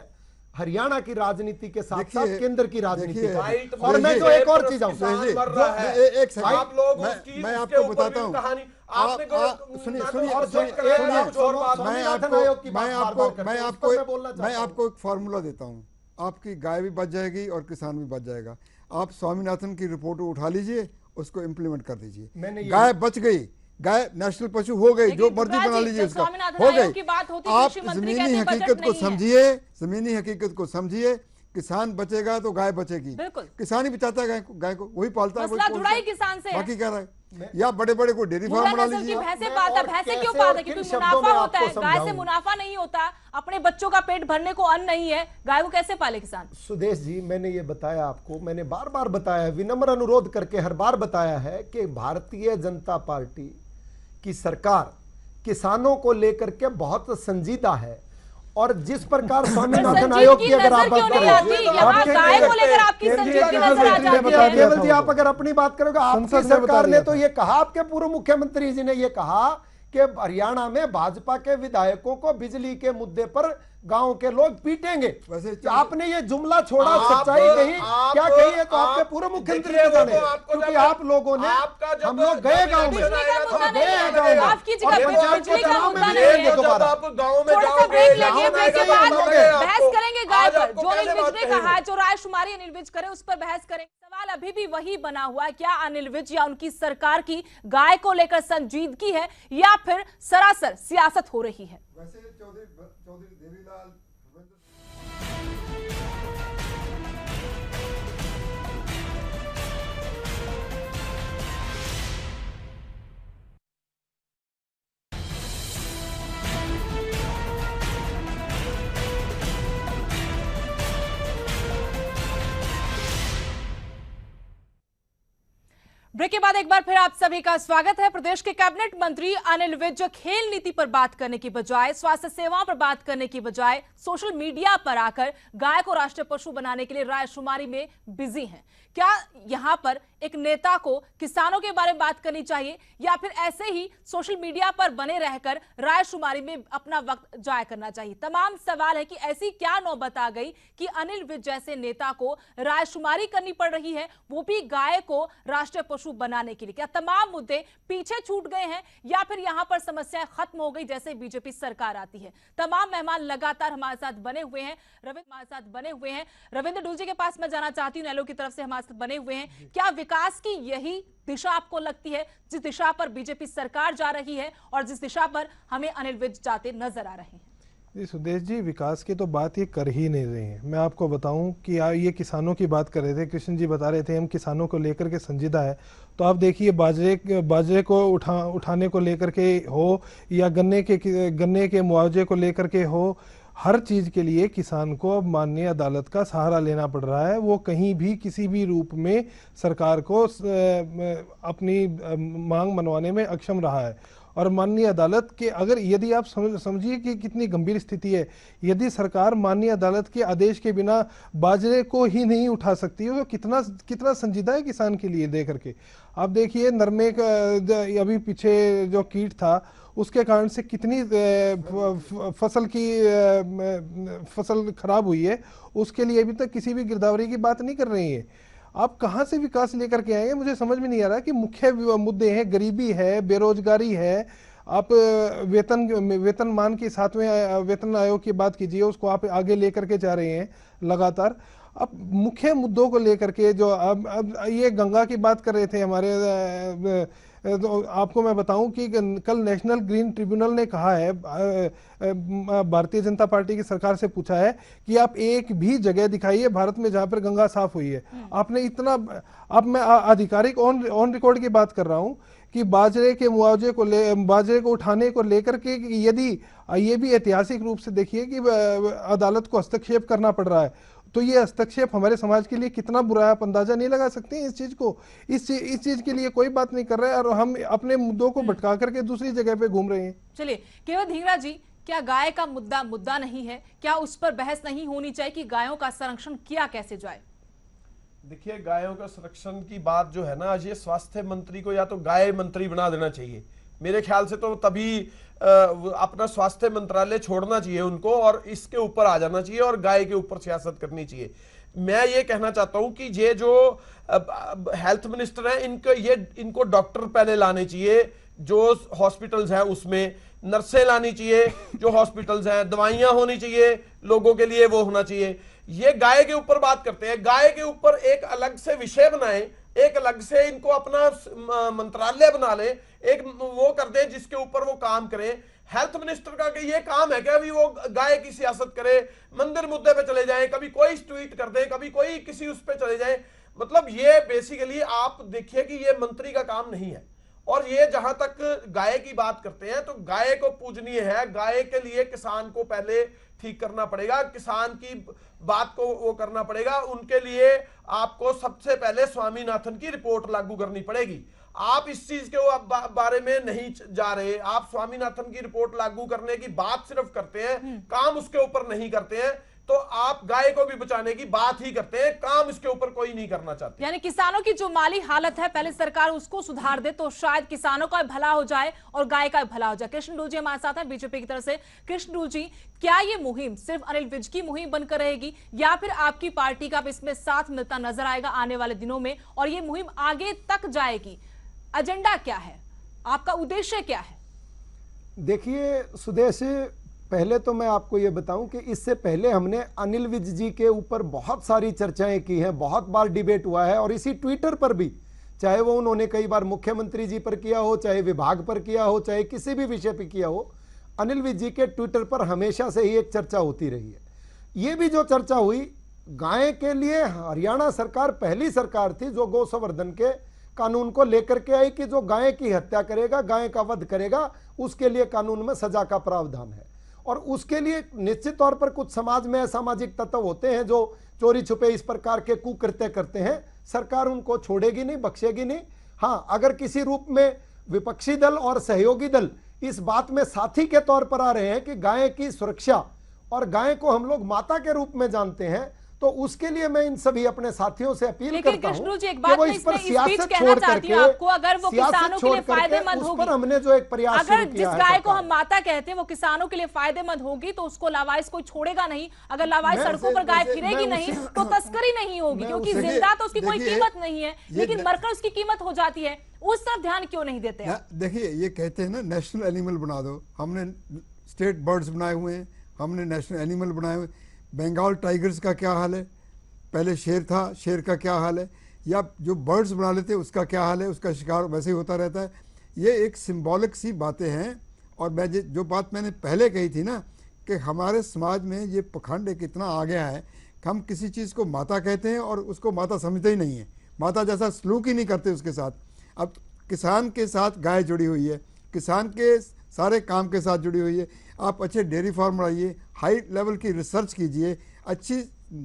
हरियाणा की राजनीति के साथ साथ केंद्र की राजनीति का। और मैं जो एक और चीज एक मैं आपको बताता हूं, मैं आपको एक फॉर्मूला देता हूं, आपकी गाय भी बच जाएगी और किसान भी बच जाएगा। आप स्वामीनाथन की रिपोर्ट उठा लीजिए, उसको इम्प्लीमेंट कर दीजिए। गाय बच गई, गाय नेशनल पशु हो गई, जो मर्जी बना लीजिए, उसका हो गई। आप जमीनी हकीकत को समझिए, जमीनी हकीकत को समझिए। किसान बचेगा तो गाय बचेगी। किसान ही बचाता है गाय को, वही पालता है, किसान से बाकी क्या रहा है। या बड़े बड़े को डेयरी फार्म बना लीजिए। भैंसे पालता, भैंसे क्यों पालता? क्योंकि मुनाफा होता है, गाय से मुनाफा नहीं होता, अपने बच्चों का पेट भरने को अन्न नहीं है, गाय को कैसे पाले किसान? सुदेश जी, मैंने ये बताया आपको, मैंने बार बार बताया, विनम्र अनुरोध करके हर बार बताया है कि भारतीय जनता पार्टी की सरकार किसानों को लेकर के बहुत संजीदा है। और जिस प्रकार स्वामीनाथन आयोग की अगर आप बात करें, केवल जी आप अगर अपनी बात करोगे, आपकी सरकार ने तो ये कहा, आपके पूर्व मुख्यमंत्री जी ने ये कहा कि हरियाणा में भाजपा के विधायकों को बिजली के मुद्दे पर गांव के लोग पीटेंगे। आपने ये जुमला छोड़ा, सच्चाई कही, क्या कही है तो आपके पूर्व मुख्यमंत्री ने जाने, क्योंकि आप लोगों ने, हम लोग गए गांव में, हम गए हैं गांव में, पंचायत के चुनाव में मिलेंगे दोबारा। बहस करेंगे गाय पर, जो अनिल विज ने कहा, जो रायशुमारी अनिल विज करे उस पर बहस करें। सवाल अभी भी वही बना हुआ है, क्या अनिल विज या उनकी सरकार की गाय को लेकर संजीदगी है या फिर सरासर सियासत हो रही है? वैसे चौधरी देवीलाल ब्रेक के बाद एक बार फिर आप सभी का स्वागत है। प्रदेश के कैबिनेट मंत्री अनिल विज खेल नीति पर बात करने की बजाय, स्वास्थ्य सेवाओं पर बात करने की बजाय सोशल मीडिया पर आकर गाय को राष्ट्रीय पशु बनाने के लिए रायशुमारी में बिजी हैं। क्या यहां पर एक नेता को किसानों के बारे में बात करनी चाहिए या फिर ऐसे ही सोशल मीडिया पर बने रहकर रायशुमारी में अपना वक्त जाया करना चाहिए? तमाम सवाल है कि ऐसी क्या नौबत आ गई कि अनिल विज जैसे नेता को रायशुमारी करनी पड़ रही है, वो भी गाय को राष्ट्रीय पशु बनाने के लिए। क्या तमाम मुद्दे पीछे छूट गए हैं या फिर यहां पर समस्या खत्म हो गई जैसे बीजेपी सरकार आती है? तमाम मेहमान लगातार हमारे साथ बने हुए हैं। रविंद्र डूल जी के पास मैं जाना चाहती हूं, नैलो की तरफ से हमारे साथ बने हुए हैं। क्या विकास की यही दिशा आपको लगती है, जिस दिशा पर बीजेपी सरकार जा रही है और जिस दिशा पर हमें अनिल विज जाते नजर आ रहे हैं? जी सुदेश जी, विकास की तो बात ये कर ही नहीं रहे हैं। मैं आपको बताऊं कि ये किसानों की बात कर रहे थे, कृष्ण जी बता रहे थे हम किसानों को लेकर के संजीदा है। तो आप देखिए बाजरे को उठाने को लेकर के हो या गन्ने के मुआवजे को लेकर के हो, हर चीज के लिए किसान को अब माननीय अदालत का सहारा लेना पड़ रहा है। वो कहीं भी किसी भी रूप में सरकार को अपनी मांग मनवाने में अक्षम रहा है। और माननीय अदालत के अगर यदि आप समझिए कि कितनी गंभीर स्थिति है, यदि सरकार माननीय अदालत के आदेश के बिना बाजरे को ही नहीं उठा सकती है तो कितना संजीदा है किसान के लिए। दे करके आप देखिए नरमे का अभी पीछे जो कीट था उसके कारण से कितनी फसल खराब हुई है, उसके लिए अभी तक किसी भी गिरदावरी की बात नहीं कर रही है। आप कहां से विकास लेकर के आएंगे? मुझे समझ में नहीं आ रहा कि मुख्य मुद्दे हैं, गरीबी है, बेरोजगारी है। आप वेतनमान के 7वें वेतन आयोग की बात कीजिए, उसको आप आगे लेकर के जा रहे हैं लगातार। अब मुख्य मुद्दों को लेकर के जो अब ये गंगा की बात कर रहे थे हमारे, तो आपको मैं बताऊं कि कल नेशनल ग्रीन ट्रिब्यूनल ने कहा है, भारतीय जनता पार्टी की सरकार से पूछा है कि आप एक भी जगह दिखाइए भारत में जहां पर गंगा साफ हुई है। आपने इतना, अब मैं आधिकारिक ऑन रिकॉर्ड की बात कर रहा हूं कि बाजरे के मुआवजे को बाजरे को उठाने को लेकर के यदि ये भी ऐतिहासिक रूप से देखिए कि अदालत को हस्तक्षेप करना पड़ रहा है, तो ये हस्तक्षेप हमारे समाज के लिए कितना बुरा है आप अंदाजा नहीं लगा सकते हैं इस चीज को। इस चीज के लिए कोई बात नहीं कर रहे हैं और हम अपने मुद्दों को भटका करके दूसरी जगह पे घूम रहे हैं। चलिए केवल धींगरा जी, क्या गाय का मुद्दा नहीं है? क्या उस पर बहस नहीं होनी चाहिए कि गायों का संरक्षण किया कैसे जाए? देखिए, गायों का संरक्षण की बात जो है ना, आज ये स्वास्थ्य मंत्री को या तो गाय मंत्री बना देना चाहिए मेरे ख्याल से। तो तभी अपना स्वास्थ्य मंत्रालय छोड़ना चाहिए उनको और इसके ऊपर आ जाना चाहिए और गाय के ऊपर सियासत करनी चाहिए। मैं ये कहना चाहता हूं कि ये जो हेल्थ मिनिस्टर है इनको डॉक्टर पहले लाने चाहिए, जो हॉस्पिटल्स हैं उसमें नर्सें लानी चाहिए, जो हॉस्पिटल्स हैं दवाइयां होनी चाहिए लोगों के लिए, वो होना चाहिए। ये गाय के ऊपर बात करते हैं, गाय के ऊपर एक अलग से विषय बनाएं, एक अलग से इनको अपना मंत्रालय बना ले, एक वो कर दे जिसके ऊपर वो काम करें। हेल्थ मिनिस्टर का ये काम है कि अभी वो गाय की सियासत करे, मंदिर मुद्दे पे चले जाएं, कभी कोई ट्वीट कर दे, कभी कोई किसी उस पे चले जाए। मतलब ये बेसिकली आप देखिए कि ये मंत्री का काम नहीं है। और ये जहां तक गाय की बात करते हैं तो गाय को पूजनीय है, गाय के लिए किसान को पहले ठीक करना पड़ेगा, किसान की बात को वो करना पड़ेगा। उनके लिए आपको सबसे पहले स्वामीनाथन की रिपोर्ट लागू करनी पड़ेगी। आप इस चीज के बारे में नहीं जा रहे, आप स्वामीनाथन की रिपोर्ट लागू करने की बात सिर्फ करते हैं, काम उसके ऊपर नहीं करते हैं। तो आप गाय को भी बचाने की बात ही करते हैं, काम इसके ऊपर कोई नहीं करना चाहते। यानी किसानों की जो माली हालत है पहले सरकार उसको सुधार दे तो शायद किसानों का भला हो जाए और गाय का भला हो जाए। कृष्ण डूल जी हमारे साथ हैं बीजेपी की तरफ से। कृष्ण डूल जी, क्या ये मुहिम सिर्फ अनिल विज की मुहिम बनकर रहेगी या फिर आपकी पार्टी का इसमें साथ मिलता नजर आएगा आने वाले दिनों में और ये मुहिम आगे तक जाएगी? एजेंडा क्या है, आपका उद्देश्य क्या है? देखिए सुदेश, पहले तो मैं आपको ये बताऊं कि इससे पहले हमने अनिल विज जी के ऊपर बहुत सारी चर्चाएं की हैं, बहुत बार डिबेट हुआ है और इसी ट्विटर पर भी, चाहे वो उन्होंने कई बार मुख्यमंत्री जी पर किया हो, चाहे विभाग पर किया हो, चाहे किसी भी विषय पर किया हो, अनिल विज जी के ट्विटर पर हमेशा से ही एक चर्चा होती रही है। ये भी जो चर्चा हुई, गाय के लिए हरियाणा सरकार पहली सरकार थी जो गौ संवर्धन के कानून को लेकर के आई कि जो गाय की हत्या करेगा, गाय का वध करेगा, उसके लिए कानून में सजा का प्रावधान है। और उसके लिए निश्चित तौर पर कुछ समाज में असामाजिक तत्व होते हैं जो चोरी छुपे इस प्रकार के कुकृत्य करते हैं, सरकार उनको छोड़ेगी नहीं, बख्शेगी नहीं। हाँ, अगर किसी रूप में विपक्षी दल और सहयोगी दल इस बात में साथी के तौर पर आ रहे हैं कि गाय की सुरक्षा और गाय को हम लोग माता के रूप में जानते हैं, तो उसके लिए मैं इन सभी अपने साथियों से अपील करता हूं कि वो इस पर सियासत छोड़ करके, आपको अगर वो किसानों के लिए फायदेमंद होगी, हमने जो एक प्रयास अगर जिस गाय को हम माता कहते हैं वो किसानों के लिए फायदेमंद होगी तो उसको लावारिस कोई छोड़ेगा नहीं। अगर लावारिस सड़कों पर गाय फिरेगी नहीं तो तस्करी नहीं होगी, क्योंकि जिंदा तो उसकी कोई कीमत नहीं है, लेकिन मरकर उसकी कीमत हो जाती है। उस तरफ ध्यान क्यों नहीं देते? देखिए, ये कहते हैं ना नेशनल एनिमल बना दो। हमने स्टेट बर्ड्स बनाए हुए हैं, हमने नेशनल एनिमल बनाए हुए। बंगाल टाइगर्स का क्या हाल है? पहले शेर था, शेर का क्या हाल है? या जो बर्ड्स बना लेते हैं उसका क्या हाल है? उसका शिकार वैसे ही होता रहता है। ये एक सिंबॉलिक सी बातें हैं। और मैं जो बात मैंने पहले कही थी ना कि हमारे समाज में ये पखंड एक इतना आ गया है कि हम किसी चीज़ को माता कहते हैं और उसको माता समझते ही नहीं है, माता जैसा सलूक ही नहीं करते उसके साथ। अब किसान के साथ गाय जुड़ी हुई है, किसान के सारे काम के साथ जुड़ी हुई है। आप अच्छे डेयरी फार्म बनाइए, हाई लेवल की रिसर्च कीजिए, अच्छी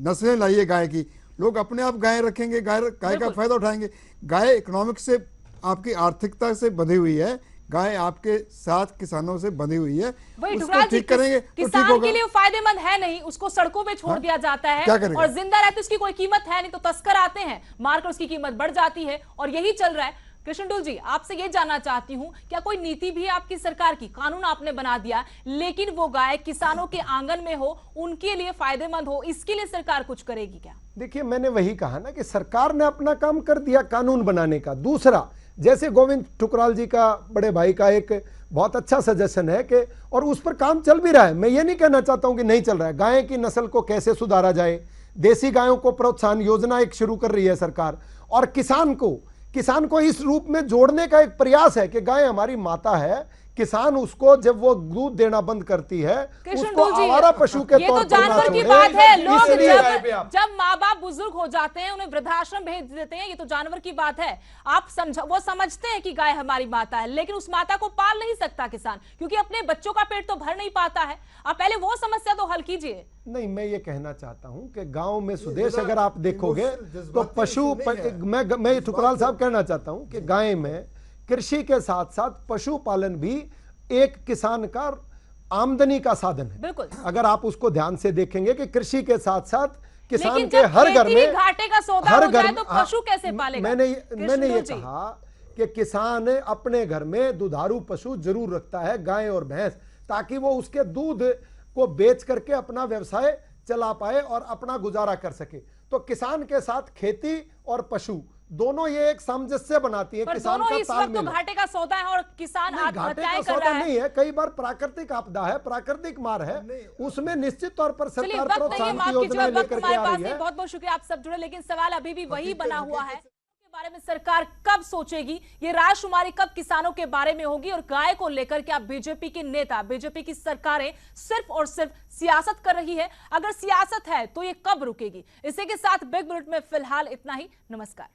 नस्लें लाइए गाय की, लोग अपने आप गाय रखेंगे, गाय का फायदा उठाएंगे। गाय इकोनॉमिक से, आपकी आर्थिकता से बंधी हुई है, गाय आपके साथ किसानों से बंधी हुई है। उसको ठीक करेंगे तो ठीक किसान होगा। के लिए फायदेमंद है नहीं, उसको सड़कों पे छोड़ दिया जाता है क्या करेगा? और जिंदा रहते उसकी कोई कीमत है नहीं, तो तस्कर आते हैं, मारकर उसकी कीमत बढ़ जाती है और यही चल रहा है। कृष्णडुल जी, आपसे ये जानना चाहती हूं, क्या कोई नीति भी है आपकी सरकार की? कानून आपने बना दिया, लेकिन वो गाय किसानों के आंगन में हो, उनके लिए फायदेमंद हो, इसके लिए सरकार कुछ करेगी क्या? देखिए, मैंने वही कहा ना कि सरकार ने अपना काम कर दिया कानून बनाने का। दूसरा, जैसे गोविंद ठुकराल जी का, बड़े भाई का एक बहुत अच्छा सजेशन है कि, और उस पर काम चल भी रहा है। मैं ये नहीं कहना चाहता हूं कि नहीं चल रहा है। गाय की नस्ल को कैसे सुधारा जाए, देसी गायों को प्रोत्साहन योजना एक शुरू कर रही है सरकार, और किसान को इस रूप में जोड़ने का एक प्रयास है कि गाय हमारी माता है। किसान उसको जब वो दूध देना बंद करती है उसको आवारा पशु के ये तौर तो पर जानवर की छोड़े। बात है। लोग इसलिए जब माँ बाप बुजुर्ग हो जाते हैं उन्हें वृद्धाश्रम भेज देते हैं, ये तो जानवर की बात है। आप वो समझते हैं कि गाय हमारी माता है, लेकिन उस माता को पाल नहीं सकता किसान, क्योंकि अपने बच्चों का पेट तो भर नहीं पाता है। आप पहले वो समस्या तो हल कीजिए। नहीं, मैं ये कहना चाहता हूं कि गांव में सुदेश अगर आप देखोगे तो पशु, मैं ठुकराल साहब कहना चाहता हूं कि गाय में कृषि के साथ साथ पशुपालन भी एक किसान का आमदनी का साधन है। बिल्कुल, अगर आप उसको ध्यान से देखेंगे कि कृषि के साथ साथ किसान लेकिन के हर घर में घाटे का सौदा हो जाए तो पशु कैसे पालेगा? मैंने ये कहा कि किसान अपने घर में दुधारू पशु जरूर रखता है, गाय और भैंस, ताकि वो उसके दूध को बेच करके अपना व्यवसाय चला पाए और अपना गुजारा कर सके। तो किसान के साथ खेती और पशु दोनों ये एक सामंजस्य बनाती है। किसान का तालमेल तो घाटे का सौदा है और किसान आत्महत्याएं कर रहा है। नहीं है, कई बार प्राकृतिक आपदा है, प्राकृतिक मार है, उसमें निश्चित तौर पर सरकार प्रोत्साहन की योजना लेकर के आ रही है। बहुत बहुत शुक्रिया आप सब जुड़े, लेकिन सवाल अभी भी वही बना हुआ है, बारे में सरकार कब सोचेगी, ये राजकुमारी कब किसानों के बारे में होगी? और गाय को लेकर क्या बीजेपी के नेता, बीजेपी की सरकारें सिर्फ और सिर्फ सियासत कर रही है? अगर सियासत है तो ये कब रुकेगी? इसी के साथ बिग बुलेटिन में फिलहाल इतना ही। नमस्कार।